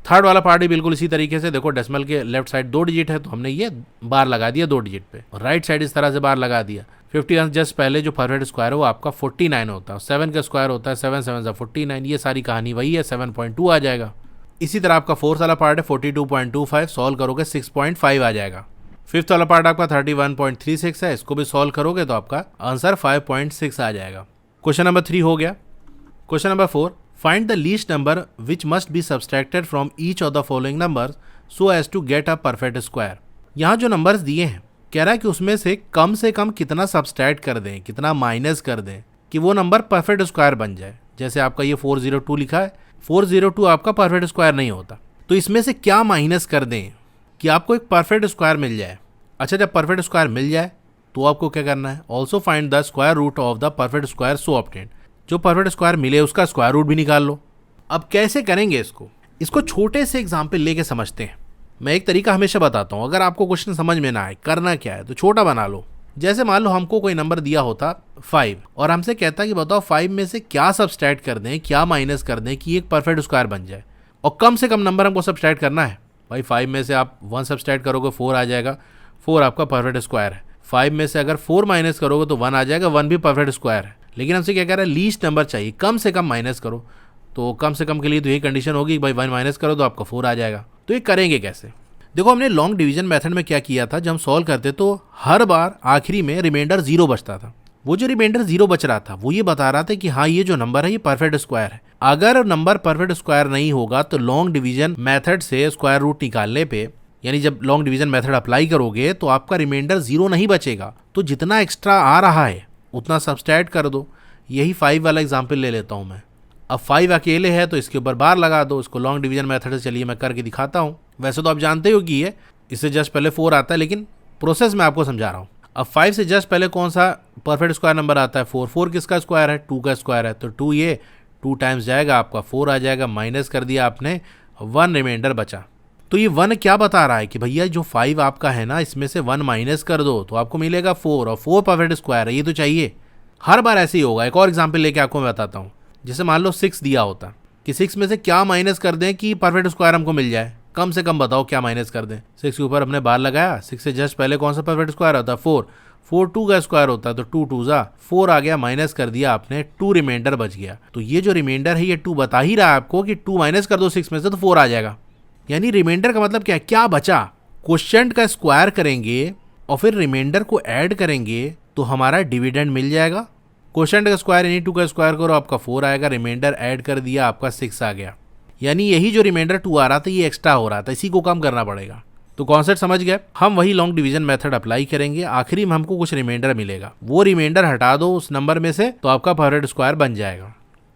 थर्ड वाला पार्ट भी बिल्कुल इसी तरीके से, देखो डेसिमल के लेफ्ट साइड 2 डिजिट है तो हमने ये बार लगा दिया 2 डिजिट पे, और राइट साइड इस तरह से बार लगा दिया। 51 जस्ट पहले जो परफेक्ट स्क्वायर है वो आपका 49 होता है, 7 का स्क्वायर होता है 7 7 49, ये सारी कहानी वही है, 7.2 आ जाएगा। इसी तरह आपका फोर्थ वाला पार्ट है 42.25, सॉल्व करोगे 6.5 आ जाएगा। फिफ्थ वाला पार्ट आपका 31.36 है, इसको भी सॉल्व करोगे तो आपका आंसर 5.6 आ जाएगा। क्वेश्चन नंबर 3 हो गया। Question number 4, find the least number which must be subtracted from each of the following numbers so as to get a perfect square. यहाँ जो नंबर्स दिए हैं कह रहा है कि उसमें से कम कितना सब्सट्रैक्ट कर दें, कितना माइनस कर दें कि वो नंबर परफेक्ट स्क्वायर बन जाए। जैसे आपका ये 402 लिखा है, 402 आपका परफेक्ट स्क्वायर नहीं होता, तो इसमें से क्या माइनस कर दें कि आपको एक परफेक्ट स्क्वायर मिल जाए। अच्छा, जब परफेक्ट स्क्वायर मिल जाए तो आपको क्या करना है, also find the square root of the perfect square so obtained. जो परफेक्ट स्क्वायर मिले उसका स्क्वायर रूट भी निकाल लो। अब कैसे करेंगे इसको? इसको छोटे से एग्जाम्पल लेके समझते हैं। मैं एक तरीका हमेशा बताता हूँ, अगर आपको क्वेश्चन समझ में ना आए करना क्या है तो छोटा बना लो। जैसे मान लो हमको कोई नंबर दिया होता 5 और हमसे कहता कि बताओ 5 में से क्या सब्सट्रैक्ट कर दें, क्या माइनस कर दें कि एक परफेक्ट स्क्वायर बन जाए, और कम से कम नंबर हमको सब्सट्रैक्ट करना है। भाई 5 में से आप 1 सब्सट्रैक्ट करोगे 4 आ जाएगा, 4 आपका परफेक्ट स्क्वायर है। 5 में से अगर 4 माइनस करोगे तो 1 आ जाएगा, 1 भी परफेक्ट स्क्वायर है। लेकिन हमसे क्या कह रहा है, लीस्ट नंबर चाहिए, कम से कम माइनस करो। तो कम से कम के लिए तो यही कंडीशन होगी भाई 1 माइनस करो तो आपका 4 आ जाएगा। तो ये करेंगे कैसे? देखो हमने लॉन्ग डिवीजन मेथड में क्या किया था, जब हम सॉल्व करते तो हर बार आखिरी में रिमाइंडर 0 बचता था। वो जो रिमाइंडर 0 बच रहा था वो ये बता रहा था कि हाँ ये जो नंबर है ये परफेक्ट स्क्वायर है। अगर नंबर परफेक्ट स्क्वायर नहीं होगा तो लॉन्ग डिवीजन मेथड से स्क्वायर रूट निकालने पे, यानी जब लॉन्ग डिवीजन मेथड अप्लाई करोगे तो आपका रिमाइंडर 0 नहीं बचेगा। तो जितना एक्स्ट्रा आ रहा है उतना सब्सट्रैक्ट कर दो। यही 5 वाला एग्जाम्पल ले लेता हूँ मैं। अब 5 अकेले है तो इसके ऊपर बार लगा दो। इसको लॉन्ग डिवीजन मेथड से चलिए मैं करके दिखाता हूँ। वैसे तो आप जानते हो कि ये इससे जस्ट पहले 4 आता है, लेकिन प्रोसेस मैं आपको समझा रहा हूँ। अब 5 से जस्ट पहले कौन सा परफेक्ट स्क्वायर नंबर आता है? 4। 4 किसका स्क्वायर है? 2 का स्क्वायर है। तो 2 ये 2 टाइम्स जाएगा, आपका 4 आ जाएगा। माइनस कर दिया आपने, 1 रिमाइंडर बचा। तो ये 1 क्या बता रहा है कि भैया जो 5 आपका है ना, इसमें से 1 माइनस कर दो तो आपको मिलेगा 4, और 4 परफेक्ट स्क्वायर है, ये तो चाहिए। हर बार ऐसे ही होगा। एक और एग्जाम्पल लेके आपको मैं बताता हूँ। जैसे मान लो 6 दिया होता कि 6 में से क्या माइनस कर दें कि परफेक्ट स्क्वायर हमको मिल जाए, कम से कम बताओ क्या माइनस कर दें। 6 के ऊपर हमने बार लगाया, 6 से जस्ट पहले कौन सा परफेक्ट स्क्वायर होता है? 4। 4 2 का स्क्वायर होता है तो 2 2 जा 4 आ गया, माइनस कर दिया आपने, 2 रिमाइंडर बच गया। तो ये जो रिमाइंडर है ये 2 बता ही रहा है आपको कि 2 माइनस कर दो 6 में से तो 4 आ जाएगा। यानी रिमाइंडर का मतलब क्या है? क्या बचा? क्वोशिएंट का स्क्वायर करेंगे और फिर रिमाइंडर को ऐड करेंगे तो हमारा डिविडेंड मिल जाएगा। क्वोशिएंट का स्क्वायर यानी 2 का स्क्वायर करो आपका 4 आएगा, रिमाइंडर ऐड कर दिया आपका 6 आ गया। यानी यही जो रिमाइंडर 2 आ रहा था ये एक्स्ट्रा हो रहा था, इसी को कम करना पड़ेगा। तो कॉन्सेप्ट समझ गए? हम वही लॉन्ग डिवीजन मेथड अप्लाई करेंगे, आखिरी में हमको कुछ रिमाइंडर मिलेगा, वो रिमाइंडर हटा दो उस नंबर में से तो आपका परफेक्ट स्क्वायर बन जाएगा।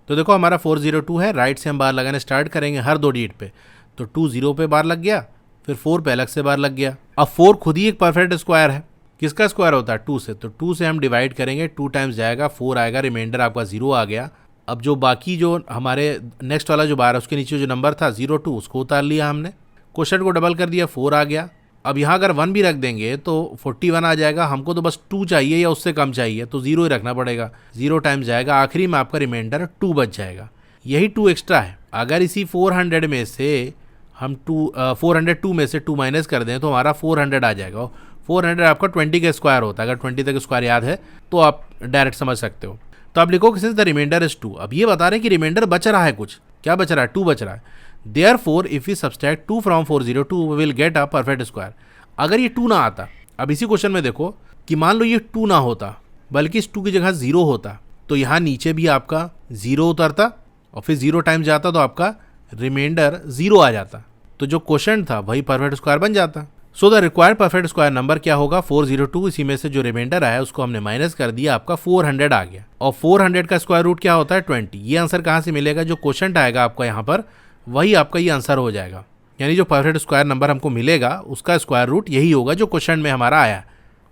तो देखो हमारा 402 है, राइट से हम बार लगाने स्टार्ट करेंगे हर 2 डिजिट पे। तो 2 0 पे बार लग गया, फिर 4 पे अलग से बार लग गया। अब 4 खुद ही एक परफेक्ट स्क्वायर है। किसका स्क्वायर होता है? 2 से। तो 2 से हम डिवाइड करेंगे, 2 टाइम्स जाएगा, 4 आएगा, रिमाइंडर आपका 0 आ गया। अब जो बाकी जो हमारे नेक्स्ट वाला जो बार है उसके नीचे जो नंबर था 02 उसको उतार लिया हमने, क्वोशिएंट को डबल कर दिया, 4 आ गया। अब यहाँ अगर 1 भी रख देंगे तो 41 आ जाएगा। हमको तो बस 2 चाहिए या उससे कम चाहिए तो 0 ही रखना पड़ेगा। 0 टाइम्स जाएगा, आखिरी में आपका रिमाइंडर 2 बच जाएगा। यही 2 एक्स्ट्रा है। अगर इसी 400 में से हम 402 में से 2 माइनस कर दें तो हमारा 400 आ जाएगा। 400 आपका 20 का स्क्वायर होता है। अगर 20 तक स्क्वायर याद है तो आप डायरेक्ट समझ सकते हो। तो आप लिखो सिंस द रिमाइंडर इज 2। अब ये बता रहे हैं कि रिमाइंडर बच रहा है कुछ। क्या बच रहा है? 2 बच रहा है। Therefore if we subtract 2 from 402 we will get a perfect square. अगर ये 2 ना आता, अब इसी क्वेश्चन में देखो कि मान लो ये 2 ना होता बल्कि इस 2 की जगह 0 होता तो यहाँ नीचे भी आपका 0 उतरता और फिर 0 टाइम जाता तो आपका रिमाइंडर 0 आ जाता। तो जो क्वोशिएंट था वही परफेक्ट स्क्वायर बन जाता। सो the required perfect square number क्या होगा? 402। इसी में से जो रिमाइंडर आया उसको हमने माइनस कर दिया, आपका 400 आ गया। और 400 का स्क्वायर रूट क्या होता है? 20। ये आंसर कहाँ से मिलेगा? जो क्वोशिएंट आएगा आपका यहाँ पर वही आपका ये आंसर हो जाएगा। यानी जो परफेक्ट स्क्वायर नंबर हमको मिलेगा उसका स्क्वायर रूट यही होगा जो क्वोशिएंट में हमारा आया।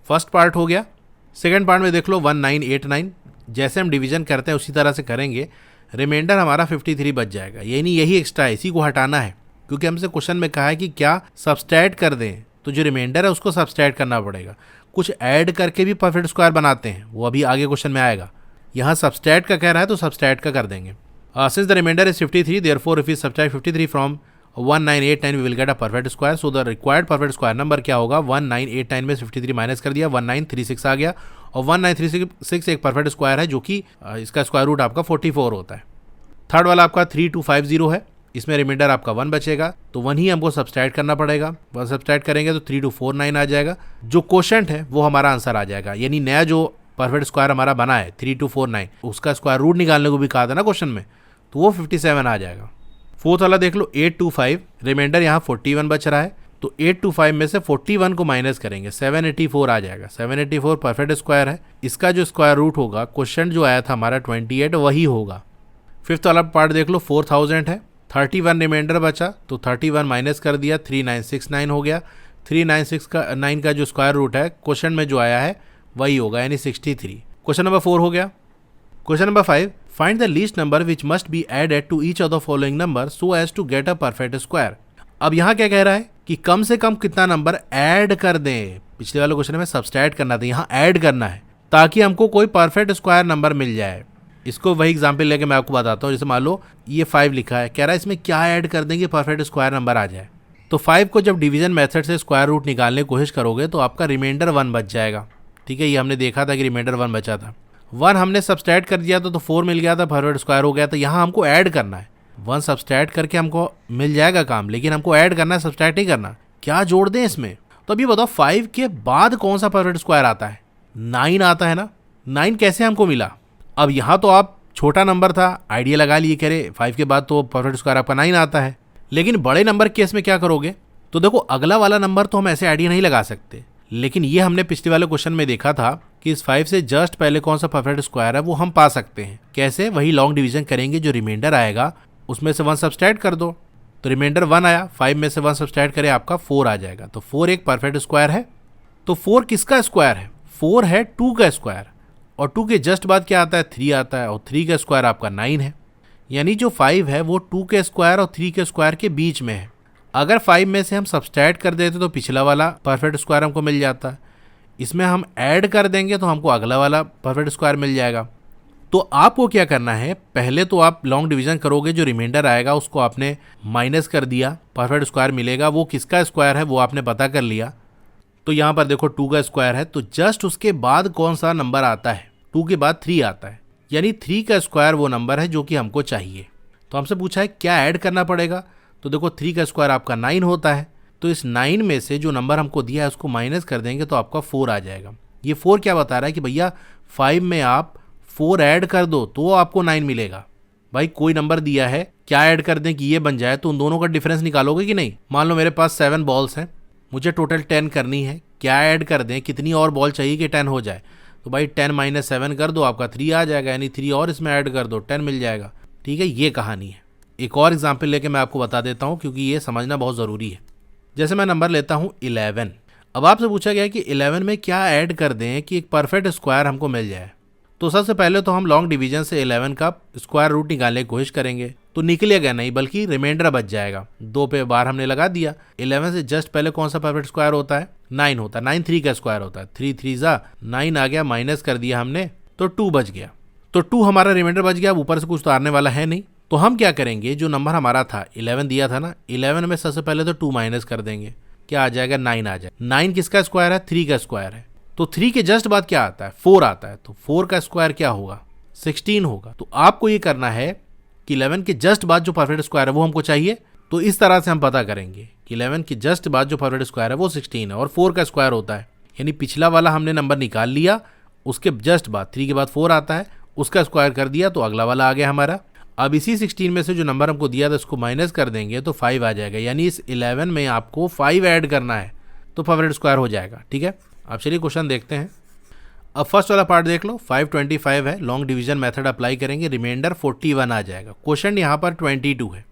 फर्स्ट पार्ट हो गया। सेकेंड पार्ट में देख लो 1989। जैसे हम डिवीजन करते हैं उसी तरह से करेंगे। रिमाइंडर हमारा 53 बच जाएगा। यानी यही एक्स्ट्रा है, इसी को हटाना है क्योंकि हमसे क्वेश्चन में कहा है कि क्या सब्सट्रैक्ट कर दें, तो जो रिमाइंडर है उसको सब्सट्रैक्ट करना पड़ेगा। कुछ ऐड करके भी परफेक्ट स्क्वायर बनाते हैं, वो अभी आगे क्वेश्चन में आएगा। यहाँ सब्सट्रैक्ट का कह रहा है तो सब्सट्रैक्ट का कर देंगे। Since the remainder is 53 therefore if we subtract 53 from 1989 we will get a perfect square. So the required perfect square number क्या होगा? 1989 में 53 माइनस कर दिया, 1936 आ गया। और 1936 एक परफेक्ट स्क्वायर है जो कि इसका स्क्वायर रूट आपका 44 होता है। थर्ड वाला आपका 3250 है, इसमें रिमाइंडर आपका 1 बचेगा तो 1 ही हमको सब्सट्रैक्ट करना पड़ेगा। 1 सब्सट्रैक्ट करेंगे तो 3249 आ जाएगा। जो क्वोशिएंट है वो हमारा आंसर आ जाएगा। यानी नया जो परफेक्ट स्क्वायर हमारा बना है 3249 उसका स्क्वायर रूट निकालने को भी कहा था ना क्वेश्चन में, तो वो 57 आ जाएगा। फोर्थ वाला देख लो 825, रिमाइंडर यहाँ 41 बच रहा है तो 825 में से 41 को माइनस करेंगे 784 आ जाएगा। 784 परफेक्ट स्क्वायर है, इसका जो स्क्वायर रूट होगा क्वोशिएंट जो आया था हमारा 28 वही होगा। फिफ्थ वाला पार्ट देख लो 4000 है, 31 रिमाइंडर बचा तो 31 माइनस कर दिया 3969 हो गया। 3969 का जो स्क्वायर रूट है क्वेश्चन में जो आया है वही होगा यानी 63। क्वेश्चन नंबर 4 हो गया। Question number 5, find the least number which must be added to each of the following number so as to get a perfect square. अब यहाँ क्या कह रहा है कि कम से कम कितना नंबर ऐड कर दें। पिछले वाले क्वेश्चन में सब्सट्रैक्ट करना था, यहाँ ऐड करना है ताकि हमको कोई परफेक्ट स्क्वायर नंबर मिल जाए। इसको वही एग्जांपल लेके मैं आपको बताता हूँ। जैसे मान लो ये 5 लिखा है, कह रहा है इसमें क्या ऐड कर देंगे परफेक्ट स्क्वायर नंबर आ जाए। तो 5 को जब डिवीजन मेथड से स्क्वायर रूट निकालने की कोशिश करोगे तो आपका रिमाइंडर 1 बच जाएगा। ठीक है, ये हमने देखा था कि रिमाइंडर 1 बचा था। 1 हमने सब्सट्रैक्ट कर दिया तो 4 मिल गया था, परफेक्ट स्क्वायर हो गया। तो यहाँ हमको ऐड करना है। 1 सब्सट्रैक्ट करके हमको मिल जाएगा काम, लेकिन हमको ऐड करना है, सब्सट्रैक्ट नहीं करना। क्या जोड़ दें इसमें? तो अभी बताओ 5 के बाद कौन सा परफेक्ट स्क्वायर आता है? 9 आता है ना। 9 कैसे हमको मिला? अब यहाँ तो आप छोटा नंबर था, आइडिया लगा लिए, कह रहे 5 के बाद तो परफेक्ट स्क्वायर आपका 9 आता है। लेकिन बड़े नंबर केस में क्या करोगे? तो देखो अगला वाला नंबर तो हम ऐसे आइडिया नहीं लगा सकते, लेकिन ये हमने पिछले वाले क्वेश्चन में देखा था कि इस 5 से जस्ट पहले कौन सा परफेक्ट स्क्वायर है वो हम पा सकते हैं। कैसे? वही लॉन्ग डिवीजन करेंगे, जो रिमाइंडर आएगा उसमें से 1 सब्सट्रैक्ट कर दो। तो रिमाइंडर 1 आया, 5 में से 1 सब्सट्रैक्ट करें, आपका 4 आ जाएगा। तो 4 एक परफेक्ट स्क्वायर है। तो 4 किसका स्क्वायर है? 4 है 2 का स्क्वायर, और 2 के जस्ट बाद क्या आता है? 3 आता है, और 3 का स्क्वायर आपका 9 है। यानी जो 5 है वो 2 के स्क्वायर और 3 के स्क्वायर के बीच में है। अगर 5 में से हम सब्सट्रैक्ट कर देते तो पिछला वाला परफेक्ट स्क्वायर हमको मिल जाता। इसमें हम ऐड कर देंगे तो हमको अगला वाला परफेक्ट स्क्वायर मिल जाएगा। तो आपको क्या करना है, पहले तो आप लॉन्ग डिवीजन करोगे, जो रिमाइंडर आएगा उसको आपने माइनस कर दिया, परफेक्ट स्क्वायर मिलेगा। वो किसका स्क्वायर है वो आपने पता कर लिया। तो यहाँ पर देखो 2 का स्क्वायर है, तो जस्ट उसके बाद कौन सा नंबर आता है? 2 के बाद 3 आता है, यानी 3 का स्क्वायर वो नंबर है जो कि हमको चाहिए। तो हमसे पूछा है क्या ऐड करना पड़ेगा। तो देखो 3 का स्क्वायर आपका 9 होता है, तो इस 9 में से जो नंबर हमको दिया है उसको माइनस कर देंगे तो आपका 4 आ जाएगा। ये 4 क्या बता रहा है कि भैया 5 में आप 4 ऐड कर दो तो आपको 9 मिलेगा। भाई कोई नंबर दिया है, क्या ऐड कर दें कि ये बन जाए, तो उन दोनों का डिफरेंस निकालोगे कि नहीं। मान लो मेरे पास 7 बॉल्स हैं, मुझे टोटल 10 करनी है, क्या ऐड कर दें, कितनी और बॉल चाहिए कि 10 हो जाए। तो भाई 10 - 7 कर दो, आपका 3 आ जाएगा, यानी 3 और इसमें ऐड कर दो, 10 मिल जाएगा। ठीक है, ये कहानी है। एक और एग्जाम्पल लेके मैं आपको बता देता हूँ, क्योंकि ये समझना बहुत ज़रूरी है। जैसे मैं नंबर लेता हूँ 11। अब आपसे पूछा गया है कि 11 में क्या ऐड कर दें कि एक परफेक्ट स्क्वायर हमको मिल जाए। तो सबसे पहले तो हम लॉन्ग डिवीजन से 11 का स्क्वायर रूट निकालने की कोशिश करेंगे, तो निकलेगा नहीं बल्कि रिमाइंडर बच जाएगा। 2 पे बार हमने लगा दिया। 11 से जस्ट पहले कौन सा परफेक्ट स्क्वायर होता है? 9 होता है। 9 3 का स्क्वायर होता है। 3 3 जा 9 आ गया, माइनस कर दिया हमने तो 2 बच गया। तो 2 हमारा रिमाइंडर बच गया, ऊपर से कुछ तो आने वाला है नहीं। तो हम क्या करेंगे, जो नंबर हमारा था 11 दिया था ना, 11 में सबसे पहले तो 2 माइनस कर देंगे, क्या आ जाएगा? 9 आ जाएगा। 9 किसका स्क्वायर है? 3 का स्क्वायर है। तो 3 के जस्ट बाद क्या आता है? 4 आता है। तो 4 का स्क्वायर क्या होगा? 16 होगा। तो आपको ये करना है कि 11 के जस्ट बाद जो परफेक्ट स्क्वायर है वो हमको चाहिए। तो इस तरह से हम पता करेंगे कि 11 के जस्ट बाद जो परफेक्ट स्क्वायर है वो 16 है, और 4 का स्क्वायर होता है। यानी पिछला वाला हमने नंबर निकाल लिया, उसके जस्ट बाद 3 के बाद 4 आता है, उसका स्क्वायर कर दिया तो अगला वाला आ गया हमारा। अब इसी 16 में से जो नंबर हमको दिया था उसको माइनस कर देंगे तो 5 आ जाएगा। यानी इस 11 में आपको 5 ऐड करना है तो परफेक्ट स्क्वायर हो जाएगा। ठीक है, अब चलिए क्वेश्चन देखते हैं। अब फर्स्ट वाला पार्ट देख लो। 525 है, लॉन्ग डिवीजन मेथड अप्लाई करेंगे, रिमाइंडर 41 आ जाएगा। क्वेश्चन यहाँ पर 22 है।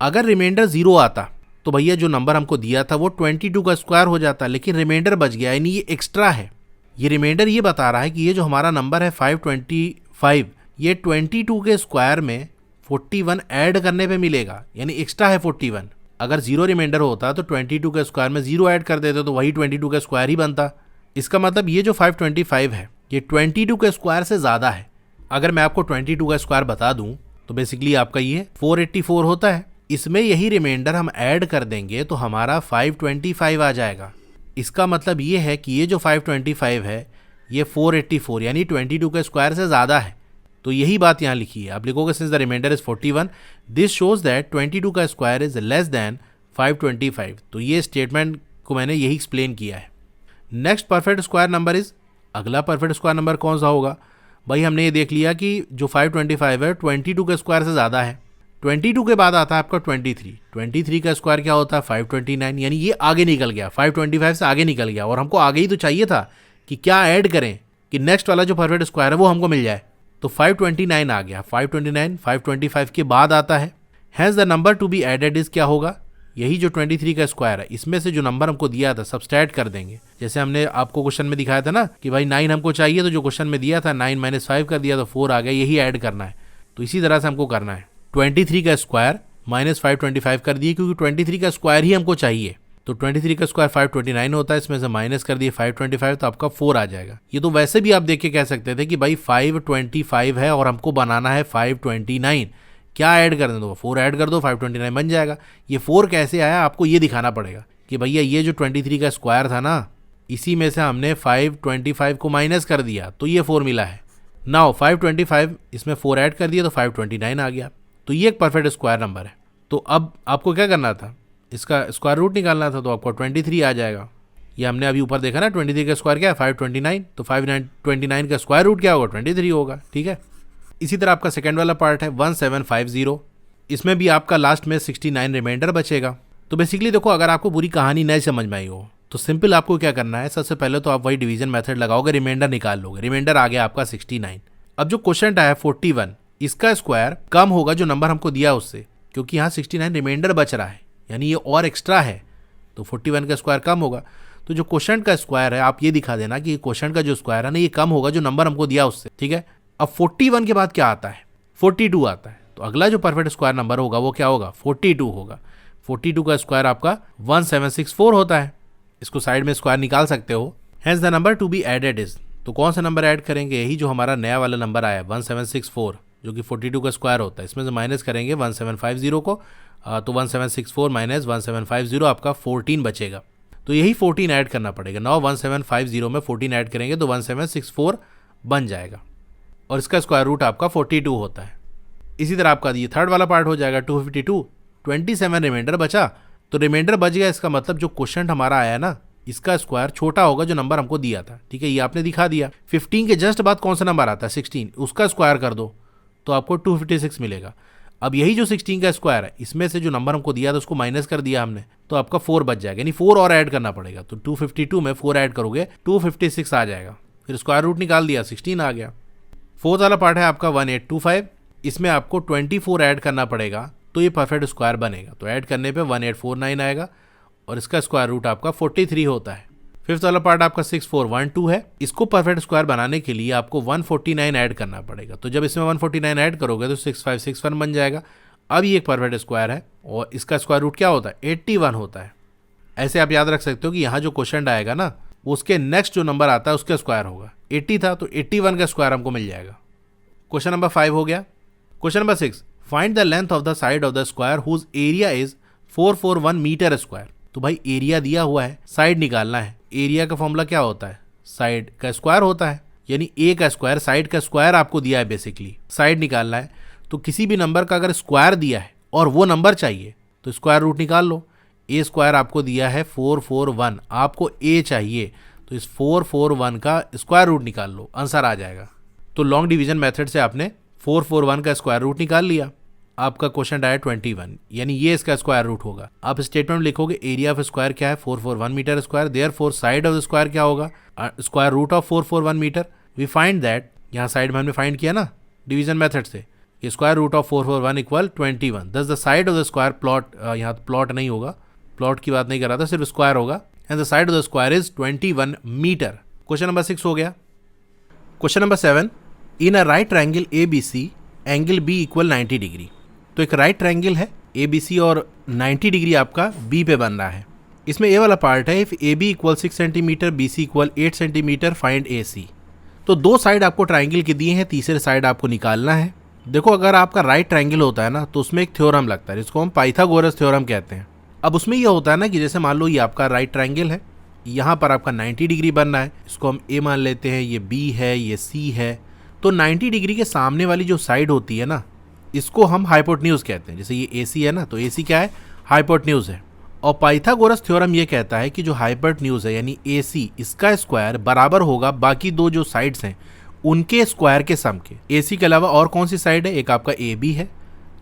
अगर रिमाइंडर 0 आता तो भैया जो नंबर हमको दिया था वो 22 का स्क्वायर हो जाता, लेकिन रिमाइंडर बच गया, यानी ये एक्स्ट्रा है। ये रिमाइंडर ये बता रहा है कि ये जो हमारा नंबर है 525, ये 22 के स्क्वायर में 41 ऐड करने पे मिलेगा, यानी एक्स्ट्रा है 41। अगर 0 रिमाइंडर होता तो 22 के स्क्वायर में 0 ऐड कर देते तो वही 22 का स्क्वायर ही बनता। इसका मतलब ये जो 525 है ये 22 के स्क्वायर से ज़्यादा है। अगर मैं आपको 22 का स्क्वायर बता दूं तो बेसिकली आपका ये 484 होता है। इसमें यही रिमाइंडर हम ऐड कर देंगे तो हमारा 525 आ जाएगा। इसका मतलब ये है कि ये जो 525 है ये 484 यानी 22 के स्क्वायर से ज़्यादा है। तो यही बात यहाँ लिखी है। आप लिखोगे since the remainder is 41 this shows that 22 का स्क्वायर इज लेस देन 525। तो ये स्टेटमेंट को मैंने यही एक्सप्लेन किया है। Next perfect square number is, अगला परफेक्ट स्क्वायर नंबर कौन सा होगा भाई? हमने ये देख लिया कि जो 525 है 22 के स्क्वायर से ज़्यादा है। 22 के बाद आता है आपका 23 का स्क्वायर क्या होता है? 529, यानी ये आगे निकल गया, 525 से आगे निकल गया। और हमको आगे ही तो चाहिए था कि क्या ऐड करें कि नेक्स्ट वाला जो परफेक्ट स्क्वायर है वो हमको मिल जाए। तो 529 आ गया। 529 525 के बाद आता है। Hence the number to be added is क्या होगा? यही जो 23 का स्क्वायर है इसमें से जो नंबर हमको दिया था सब्सट्रैक्ट कर देंगे। जैसे हमने आपको क्वेश्चन में दिखाया था ना कि भाई 9 हमको चाहिए, तो जो क्वेश्चन में दिया था 9 - 5 कर दिया तो 4 आ गया, यही ऐड करना है। तो इसी तरह से हमको करना है। 23 का स्क्वायर माइनस 525 कर दिए, क्योंकि 23 का स्क्वायर ही हमको चाहिए। तो 23 का स्क्वायर 529 होता है, इसमें से माइनस कर दिए 525, तो आपका 4 आ जाएगा। ये तो वैसे भी आप देख के कह सकते थे कि भाई 525 है और हमको बनाना है 529, क्या ऐड कर दो, 4 ऐड कर दो, 529 बन जाएगा। ये 4 कैसे आया आपको ये दिखाना पड़ेगा कि भैया ये जो 23 का स्क्वायर था ना, इसी में से हमने 525 को माइनस कर दिया तो ये 4 मिला है। नाउ 525 इसमें 4 ऐड कर दिया तो 529 आ गया। तो ये एक परफेक्ट स्क्वायर नंबर है। तो अब आपको क्या करना था, इसका स्क्वायर रूट निकालना था, तो आपको 23 आ जाएगा। ये हमने अभी ऊपर देखा ना, 23 का स्क्वायर क्या है 529, तो 529 का स्क्वायर रूट क्या होगा 23 होगा। ठीक है। इसी तरह आपका सेकेंड वाला पार्ट है 1750, इसमें भी आपका लास्ट में 69 रिमाइंडर बचेगा। तो बेसिकली देखो, अगर आपको पूरी कहानी नहीं समझ में आई हो तो सिंपल आपको क्या करना है, सबसे पहले तो आप वही डिवीजन मेथड लगाओगे, रिमाइंडर निकाल लोगे। रिमाइंडर आ गया आपका 69। अब जो क्वेश्चन आया 41, इसका स्क्वायर कम होगा जो नंबर हमको दिया उससे, क्योंकि यहाँ 69 रिमाइंडर बच रहा है, यानी ये और एक्स्ट्रा है, तो 41 का स्क्वायर कम होगा। तो जो क्वेश्चन का स्क्वायर है आप ये दिखा देना कि क्वेश्चन का जो स्क्वायर है ना, ये कम होगा जो नंबर हमको दिया उससे। ठीक है। अब 41 के बाद क्या आता है, 42 आता है। तो अगला जो परफेक्ट स्क्वायर नंबर होगा वो क्या होगा, 42 होगा। 42 का स्क्वायर आपका 1764 होता है। इसको साइड में स्क्वायर निकाल सकते हो। Hence the number to be added is, तो कौन सा नंबर ऐड करेंगे, यही जो हमारा नया वाला नंबर आया 1764, जो कि 42 का स्क्वायर होता है। इसमें से माइनस करेंगे 1750 को, तो 1764 माइनस 1750 आपका 14 बचेगा। तो यही 14 ऐड करना पड़ेगा। नाउ 1750 में 14 ऐड करेंगे तो 1764 बन जाएगा, और इसका स्क्वायर रूट आपका 42 होता है। इसी तरह आपका ये थर्ड वाला पार्ट हो जाएगा 252, 27 रिमाइंडर बचा। तो रिमाइंडर बच गया, इसका मतलब जो क्वेश्चन हमारा आया ना, इसका स्क्वायर छोटा होगा जो नंबर हमको दिया था। ठीक है, ये आपने दिखा दिया। 15 के जस्ट बाद कौन सा नंबर आता है 16, उसका स्क्वायर कर दो तो आपको 256 मिलेगा। अब यही जो 16 का स्क्वायर है, इसमें से जो नंबर हमको दिया था उसको माइनस कर दिया हमने, तो आपका 4 बच जाएगा, यानी 4 और ऐड करना पड़ेगा। तो 252 में 4 ऐड करोगे 256 आ जाएगा। फिर स्क्वायर रूट निकाल दिया, 16 आ गया। फोर्थ वाला पार्ट है आपका 1825, इसमें आपको 24 ऐड करना पड़ेगा तो ये परफेक्ट स्क्वायर बनेगा। तो ऐड करने पे 1849 आएगा, और इसका स्क्वायर रूट आपका 43 होता है। फिफ्थ वाला पार्ट आपका 6412 है। इसको परफेक्ट स्क्वायर बनाने के लिए आपको 149 ऐड करना पड़ेगा। तो जब इसमें 149 ऐड करोगे तो 6561 बन जाएगा। अब ये एक परफेक्ट स्क्वायर है, और इसका स्क्वायर रूट क्या होता है 81 होता है। ऐसे आप याद रख सकते हो कि यहाँ जो क्वेश्चन आएगा ना, उसके नेक्स्ट जो नंबर आता है उसका स्क्वायर होगा। 80 था तो 81 का स्क्वायर हमको मिल जाएगा। क्वेश्चन नंबर 5 हो गया। Question number 6, find the length of the side of the square whose area is 441 metre square. तो भाई एरिया दिया हुआ है, साइड निकालना है। एरिया का फॉर्मूला क्या होता है, साइड का स्क्वायर होता है, यानी ए का स्क्वायर साइड का स्क्वायर आपको दिया है। बेसिकली साइड निकालना है, तो किसी भी नंबर का अगर स्क्वायर दिया है और वो नंबर चाहिए तो स्क्वायर रूट निकाल लो। ए स्क्वायर आपको दिया है 441, आपको ए चाहिए, तो इस 441 का स्क्वायर रूट निकाल लो, आंसर आ जाएगा। तो लॉन्ग डिवीजन मेथड से आपने 441 का स्क्वायर रूट निकाल लिया। आपका क्वेश्चन आया 21, यानी ये इसका स्क्वायर रूट होगा। आप स्टेटमेंट लिखोगे एरिया ऑफ स्क्वायर क्या है 441 metre square, therefore side of the square क्या होगा square root of 441 metre. We find that, यहाँ साइड में हमने फाइंड किया ना डिवीजन मेथड से, square root of 441 equal 21। Thus the side of the square plot, यहाँ प्लॉट नहीं होगा, प्लॉट की बात नहीं कर रहा था, सिर्फ स्क्वायर होगा। And the side of the square is 21 metre. Question number 6 हो गया। Question number 7, in a right triangle ABC angle B equal 90 degree. तो एक राइट ट्रायंगल है ABC और 90 डिग्री आपका B पे बन रहा है। इसमें ए वाला पार्ट है, if AB equal 6 centimetre BC equal 8 centimetre find AC। तो दो साइड आपको ट्रायंगल के दिए हैं, तीसरे साइड आपको निकालना है। देखो अगर आपका राइट ट्रायंगल होता है ना, तो उसमें एक थ्योरम लगता है जिसको हम पाइथागोरस थ्योरम कहते हैं। अब उसमें ये होता है ना कि जैसे मान लो ये आपका राइट ट्रायंगल है, यहाँ पर आपका 90 डिग्री बनना है, इसको हम A मान लेते हैं, ये B है, ये C है। तो 90 डिग्री के सामने वाली जो साइड होती है ना, इसको हम हाइपोटेन्यूज कहते हैं। जैसे ये AC है ना, तो AC क्या है, हाइपोटेन्यूज है। और पाइथागोरस थ्योरम ये कहता है कि जो हाइपोटेन्यूज है यानी AC, इसका स्क्वायर बराबर होगा बाकी दो जो साइड्स हैं उनके स्क्वायर के सम के। AC के अलावा और कौन सी साइड है, एक आपका AB है,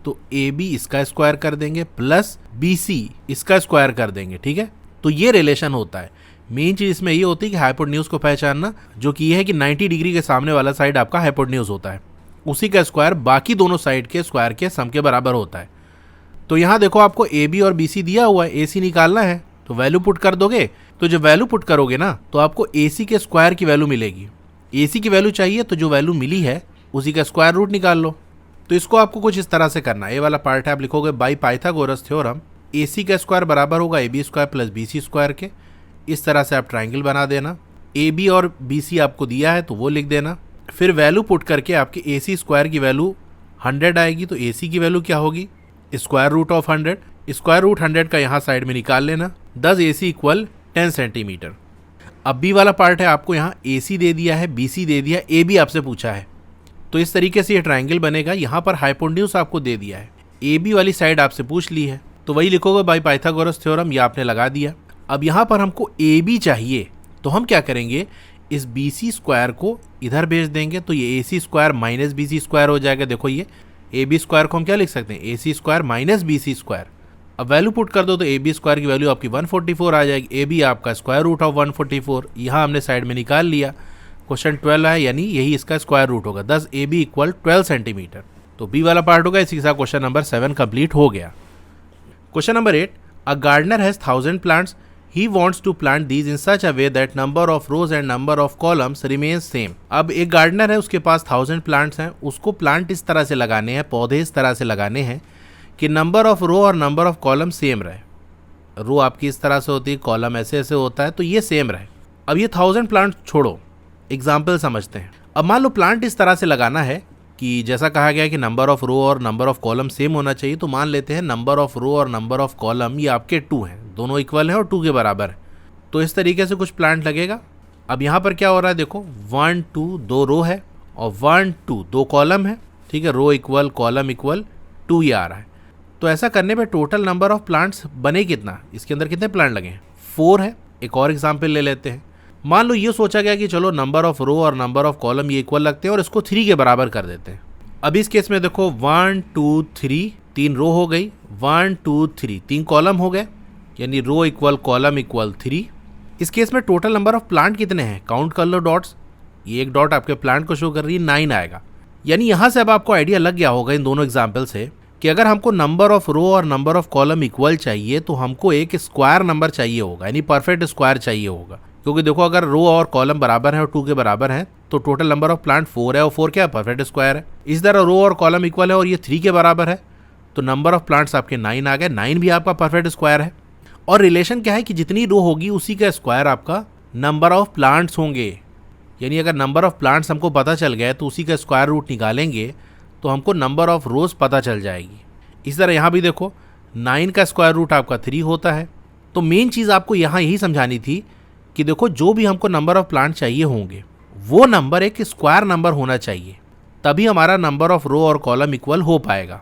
तो AB इसका स्क्वायर कर देंगे प्लस BC इसका स्क्वायर कर देंगे। ठीक है, तो ये रिलेशन होता है। मेन चीज इसमें ये होती है कि हाइपोटेन्यूज को पहचानना, जो कि ये है कि 90 डिग्री के सामने वाला साइड आपका हाइपोटेन्यूज होता है, उसी का स्क्वायर बाकी दोनों साइड के स्क्वायर के सम के बराबर होता है। तो यहाँ देखो आपको AB और BC दिया हुआ है, AC निकालना है, तो वैल्यू पुट कर दोगे। तो जब वैल्यू पुट करोगे ना, तो आपको AC के स्क्वायर की वैल्यू मिलेगी। AC की वैल्यू चाहिए तो जो वैल्यू मिली है उसी का स्क्वायर रूट निकाल लो। तो इसको आपको कुछ इस तरह से करना है। ये वाला पार्ट है, आप लिखोगे बाई पाइथागोरस थ्योरम AC का स्क्वायर बराबर होगा AB square plus BC square के। इस तरह से आप ट्राइंगल बना देना। AB और BC आपको दिया है तो वो लिख देना। फिर वैल्यू पुट करके आपके AC स्क्वायर की वैल्यू 100 आएगी, तो AC की वैल्यू क्या होगी, square root of 100। Square root 100 का यहाँ साइड में निकाल लेना। 10 AC इक्वल 10 सेंटीमीटर। अब B वाला पार्ट है, आपको यहाँ AC दे दिया है, BC दे दिया, AB आपसे पूछा है, तो इस तरीके से ये ट्राइंगल बनेगा। यहाँ पर हाइपोटेन्यूज आपको दे दिया है, AB वाली साइड आपसे पूछ ली है, तो वही लिखोगे बाई पाइथागोरस थ्योरम, ये आपने लगा दिया। अब यहाँ पर हमको AB चाहिए, तो हम क्या करेंगे, इस BC स्क्वायर को इधर भेज देंगे, तो ये AC square minus BC square हो जाएगा। देखो ये AB स्क्वायर को हम क्या लिख सकते हैं, AC square minus BC square. अब वैल्यू पुट कर दो तो AB स्क्वायर की वैल्यू आपकी 144 आ जाएगी। AB आपका स्क्वायर रूट ऑफ 144, यहाँ हमने साइड में निकाल लिया। क्वेश्चन 12 है, यानी यही इसका स्क्वायर रूट होगा। 10 AB इक्वल 12 सेंटीमीटर। तो B वाला पार्ट होगा। इसी के साथ क्वेश्चन नंबर 7 कंप्लीट हो गया। Question number 8, a gardener has 1000 plants, he wants to plant these in such a way that number of rows and number of columns remains same। अब एक गार्डनर है, उसके पास 1000 प्लांट्स हैं, उसको प्लांट इस तरह से लगाने हैं, पौधे इस तरह से लगाने हैं कि नंबर ऑफ रो और नंबर ऑफ कॉलम सेम रहे। रो आपकी इस तरह से होती है, कॉलम ऐसे ऐसे होता है, तो ये सेम रहे। अब ये 1000 प्लांट छोड़ो, एग्जाम्पल समझते हैं। अब मान लो प्लांट इस तरह से लगाना है कि जैसा कहा गया कि नंबर ऑफ रो और नंबर ऑफ कॉलम सेम होना चाहिए, तो मान लेते हैं नंबर ऑफ रो और नंबर ऑफ कॉलम ये आपके 2 हैं, दोनों इक्वल हैं और 2 के बराबर है। तो इस तरीके से कुछ प्लांट लगेगा। अब यहाँ पर क्या हो रहा है, देखो 1 2 2 रो है और 1 2 2 कॉलम है, ठीक है, रो इक्वल कॉलम इक्वल 2 ये आ रहा है। तो ऐसा करने पे टोटल नंबर ऑफ प्लांट्स बने कितना, इसके अंदर कितने प्लांट लगे हैं, 4 है। एक और एग्जाम्पल ले लेते हैं। मान लो ये सोचा गया कि चलो नंबर ऑफ रो और नंबर ऑफ कॉलम ये इक्वल लगते हैं और इसको 3 के बराबर कर देते हैं। अब इस केस में देखो 1 2 3 3 रो हो गई, 1 2 3 3 कॉलम हो गए, यानी रो इक्वल कॉलम इक्वल 3। इस केस में टोटल नंबर ऑफ प्लांट कितने हैं, काउंट कर लो डॉट्स। ये एक डॉट आपके प्लांट को शो कर रही है, 9 आएगा। यानी यहाँ से अब आपको आइडिया लग गया होगा इन दोनों एग्जाम्पल से कि अगर हमको नंबर ऑफ रो और नंबर ऑफ कॉलम इक्वल चाहिए तो हमको एक स्क्वायर नंबर चाहिए होगा, यानी परफेक्ट स्क्वायर चाहिए होगा। क्योंकि देखो अगर रो और कॉलम बराबर है और 2 के बराबर है तो टोटल नंबर ऑफ प्लांट 4 है और 4 क्या है, परफेक्ट स्क्वायर है। इस तरह रो और कॉलम इक्वल है और ये 3 के बराबर है, तो नंबर ऑफ प्लांट्स आपके 9 आ गए। 9 भी आपका परफेक्ट स्क्वायर है। और रिलेशन क्या है कि जितनी रो होगी उसी का स्क्वायर आपका नंबर ऑफ प्लांट्स होंगे। यानी अगर नंबर ऑफ प्लांट्स हमको पता चल गया तो उसी का स्क्वायर रूट निकालेंगे तो हमको नंबर ऑफ रोज पता चल जाएगी। इस तरह यहाँ भी देखो 9 का स्क्वायर रूट आपका 3 होता है। तो मेन चीज़ आपको यहाँ यही समझानी थी कि देखो जो भी हमको नंबर ऑफ प्लांट चाहिए होंगे वो नंबर एक स्क्वायर नंबर होना चाहिए, तभी हमारा नंबर ऑफ रो और कॉलम इक्वल हो पाएगा।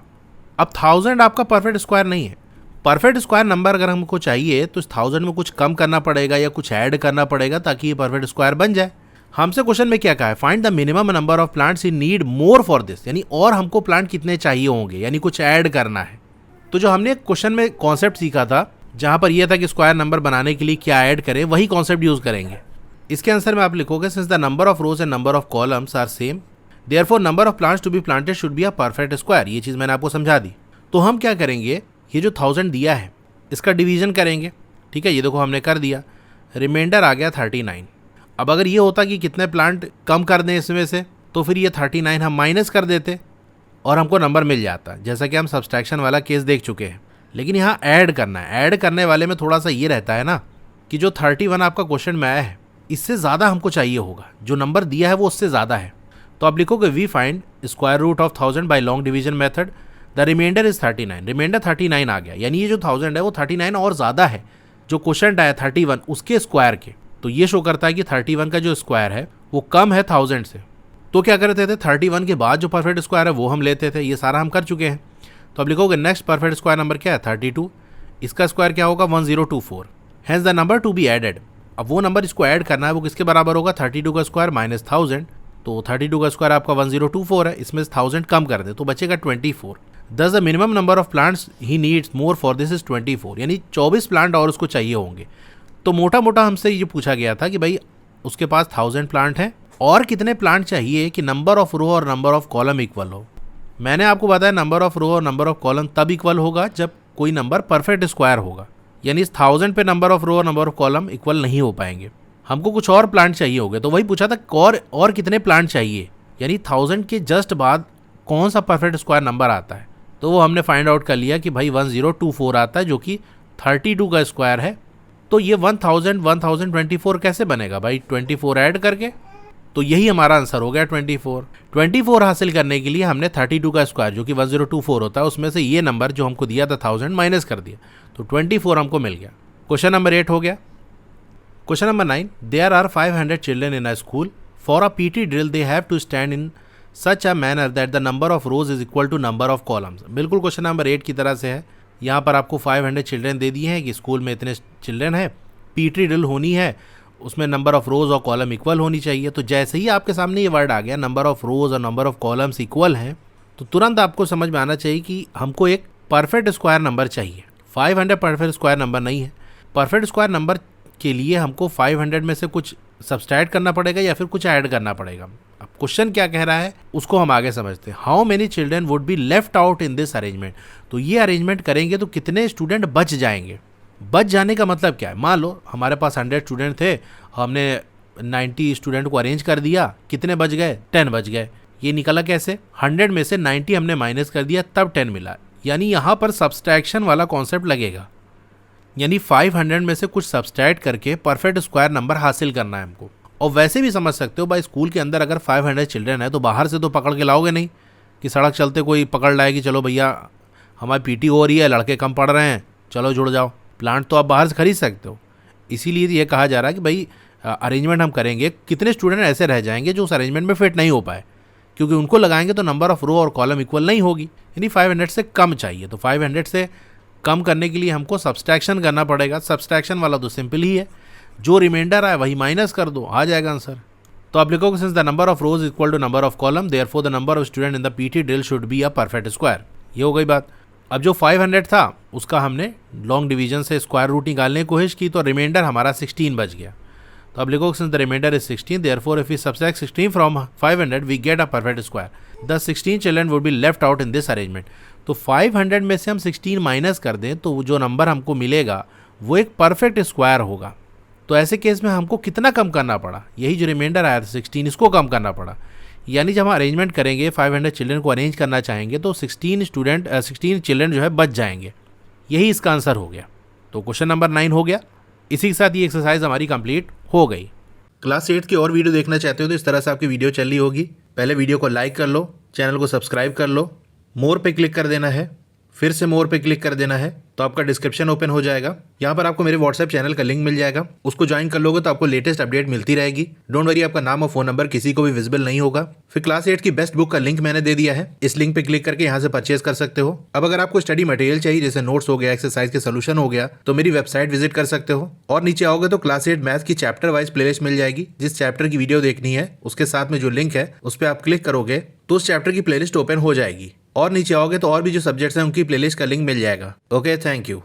अब 1000 आपका परफेक्ट स्क्वायर नहीं है। परफेक्ट स्क्वायर नंबर अगर हमको चाहिए तो इस 1000 में कुछ कम करना पड़ेगा या कुछ ऐड करना पड़ेगा ताकि ये परफेक्ट स्क्वायर बन जाए। हमसे क्वेश्चन में क्या कहा है, find the minimum number of plants in need more for this, यानी और हमको प्लांट कितने चाहिए होंगे, यानी कुछ ऐड करना है। तो जो हमने क्वेश्चन में कॉन्सेप्ट सीखा था जहां पर यह था कि स्क्वायर नंबर बनाने के लिए क्या ऐड करें, वही कॉन्सेप्ट यूज करेंगे। इसके आंसर में आप लिखोगे since the number of rows and number of columns are same therefore number of plants to be planted should be a perfect square. ये चीज़ मैंने आपको समझा दी। तो हम क्या करेंगे, ये जो 1000 दिया है इसका डिवीजन करेंगे, ठीक है। ये देखो हमने कर दिया, रिमाइंडर आ गया 39। अब अगर ये होता कि कितने प्लांट कम कर दें इसमें से, तो फिर ये 39 हम माइनस कर देते और हमको नंबर मिल जाता, जैसा कि हम सब्सट्रैक्शन वाला केस देख चुके हैं। लेकिन यहाँ ऐड करना है। ऐड करने वाले में थोड़ा सा ये रहता है ना कि जो 31 आपका क्वेश्चन में आया है इससे ज़्यादा हमको चाहिए होगा, जो नंबर दिया है वो उससे ज़्यादा है। तो आप लिखोगे we find square root of 1000 by long division method, the remainder is 39। Remainder 39 आ गया, यानी ये जो 1000 है वो 39 और ज़्यादा है जो क्वेश्चन आया 31 उसके स्क्वायर के। तो ये शो करता है कि 31 का जो स्क्वायर है वो कम है 1000 से। तो क्या करते थे, 31 के बाद जो परफेक्ट स्क्वायर है वो हम लेते थे। ये सारा हम कर चुके हैं। तो अब लिखोगे नेक्स्ट परफेक्ट स्क्वायर नंबर क्या है, 32। इसका स्क्वायर क्या होगा, 1024। Hence the number to be added. अब वो नंबर इसको ऐड करना है, वो किसके बराबर होगा, 32 का स्क्वायर माइनस 1000। तो 32 का स्क्वायर आपका 1024 है, इसमें 1000 कम कर दे तो बचेगा 24। दस the minimum number of plants he needs more for this is 24, यानी 24 प्लांट और उसको चाहिए होंगे। तो मोटा मोटा हमसे ये पूछा गया था कि भाई उसके पास 1000 प्लांट हैं और कितने प्लांट चाहिए कि नंबर ऑफ रो और नंबर ऑफ कॉलम इक्वल हो। मैंने आपको बताया नंबर ऑफ रो और नंबर ऑफ कॉलम तब इक्वल होगा जब कोई नंबर परफेक्ट स्क्वायर होगा, यानी इस 1000 पे नंबर ऑफ रो और नंबर ऑफ कॉलम इक्वल नहीं हो पाएंगे। हमको कुछ और प्लांट चाहिए होंगे, तो वही पूछा था और कितने प्लांट चाहिए, यानी 1000 के जस्ट बाद कौन सा परफेक्ट स्क्वायर नंबर आता है। तो वो हमने फाइंड आउट कर लिया कि भाई 1024 आता है, जो कि 32 का स्क्वायर है। तो ये 1024 कैसे बनेगा भाई, 24 ऐड करके। तो यही हमारा आंसर हो गया 24 हासिल करने के लिए हमने 32 का स्क्वायर जो कि 1024 होता है उसमें से ये नंबर जो हमको दिया था 1000 माइनस कर दिया, तो 24 हमको मिल गया। क्वेश्चन नंबर 8 हो गया। Question number 9, there are 500 children in a school, for a PT drill they have to stand in such a manner that the number of rows is equal to number of columns. बिल्कुल question number 8 की तरह से है। यहाँ पर आपको 500 children they दिए हैं कि स्कूल में इतने चिल्ड्रन हैं, पीटी ड्रिल होनी है, उसमें नंबर ऑफ रोज और कॉलम इक्वल होनी चाहिए। तो जैसे ही आपके सामने ये वर्ड आ गया नंबर ऑफ रोज और नंबर ऑफ कॉलम्स इक्वल हैं, तो तुरंत आपको समझ में आना चाहिए कि हमको एक परफेक्ट स्क्वायर नंबर चाहिए। 500 परफेक्ट स्क्वायर नंबर नहीं है। परफेक्ट स्क्वायर नंबर के लिए हमको 500 में से कुछ सब्सट्रैक्ट करना पड़ेगा या फिर कुछ ऐड करना पड़ेगा। अब क्वेश्चन क्या कह रहा है उसको हम आगे समझते हैं। How many children would be left out in this arrangement. तो ये अरेंजमेंट करेंगे तो कितने स्टूडेंट बच जाएंगे। बच जाने का मतलब क्या है, मान लो हमारे पास 100 स्टूडेंट थे, हमने 90 स्टूडेंट को अरेंज कर दिया, कितने बच गए, 10 बच गए। ये निकला कैसे, 100 में से 90 हमने माइनस कर दिया तब 10 मिला। यानी यहाँ पर सब्सट्रैक्शन वाला कॉन्सेप्ट लगेगा, यानी 500 में से कुछ सब्सट्रैक्ट करके परफेक्ट स्क्वायर नंबर हासिल करना है हमको। और वैसे भी समझ सकते हो भाई, स्कूल के अंदर अगर 500 चिल्ड्रन है तो बाहर से तो पकड़ के लाओगे नहीं कि सड़क चलते कोई पकड़ लाए कि चलो भैया हमारी पीटी हो रही है, लड़के कम पढ़ रहे हैं, चलो जुड़ जाओ। प्लांट तो आप बाहर से खरीद सकते हो। इसीलिए ये कहा जा रहा है कि भाई अरेंजमेंट हम करेंगे, कितने स्टूडेंट ऐसे रह जाएंगे जो उस अरेंजमेंट में फिट नहीं हो पाए, क्योंकि उनको लगाएंगे तो नंबर ऑफ रो और कॉलम इक्वल नहीं होगी, यानी 500 से कम चाहिए। तो 500 से कम करने के लिए हमको सब्सट्रैक्शन करना पड़ेगा। सब्सट्रैक्शन वाला तो सिंपल ही है, जो रिमाइंडर आए वही माइनस कर दो, आ जाएगा आंसर। तो आप लिखोगे since the number of rows equal to number of column therefore the number of student in the PT drill should be a perfect square. ये हो गई बात। अब जो 500 था उसका हमने लॉन्ग डिवीजन से स्क्वायर रूट निकालने की कोशिश की, तो रिमाइंडर हमारा 16 बच गया। तो अब लिखोगे since the remainder is 16 therefore if we subtract 16 from 500 we get a perfect square. The 16 children would be left out in this arrangement. तो 500 में से हम 16 माइनस कर दें तो जो नंबर हमको मिलेगा वो एक परफेक्ट स्क्वायर होगा। तो ऐसे केस में हमको कितना कम करना पड़ा, यही जो रिमाइंडर आया था 16, इसको कम करना पड़ा। यानी जब हम अरेंजमेंट करेंगे 500 चिल्ड्रन को अरेंज करना चाहेंगे तो 16 चिल्ड्रन जो है बच जाएंगे। यही इसका आंसर हो गया। तो क्वेश्चन नंबर 9 हो गया। इसी के साथ ये एक्सरसाइज हमारी कंप्लीट हो गई। क्लास 8 की और वीडियो देखना चाहते हो तो इस तरह से आपकी वीडियो चल रही होगी। पहले वीडियो को लाइक कर लो, चैनल को सब्सक्राइब कर लो, मोर पे क्लिक कर देना है, फिर से मोर पे क्लिक कर देना है तो आपका डिस्क्रिप्शन ओपन हो जाएगा। यहाँ पर आपको मेरे व्हाट्सएप चैनल का लिंक मिल जाएगा, उसको ज्वाइन कर लोगे तो आपको लेटेस्ट अपडेट मिलती रहेगी। डोंट वरी, आपका नाम और फोन नंबर किसी को भी विजिबल नहीं होगा। फिर क्लास 8 की बेस्ट बुक का लिंक मैंने दे दिया है, इस लिंक पे क्लिक करके यहाँ से परचेज कर सकते हो। अब अगर आपको स्टडी मटेरियल चाहिए जैसे नोट्स हो गया, एक्सरसाइज के सोल्यूशन हो गया, तो मेरी वेबसाइट विजिट कर सकते हो। और नीचे आओगे तो क्लास 8 मैथ्स की चैप्टर वाइज प्लेलिस्ट मिल जाएगी। जिस चैप्टर की वीडियो देखनी है उसके साथ में जो लिंक है उस पर आप क्लिक करोगे तो उस चैप्टर की प्लेलिस्ट ओपन हो जाएगी। और नीचे आओगे तो और भी जो सब्जेक्ट्स हैं उनकी प्लेलिस्ट का लिंक मिल जाएगा। Okay, thank you.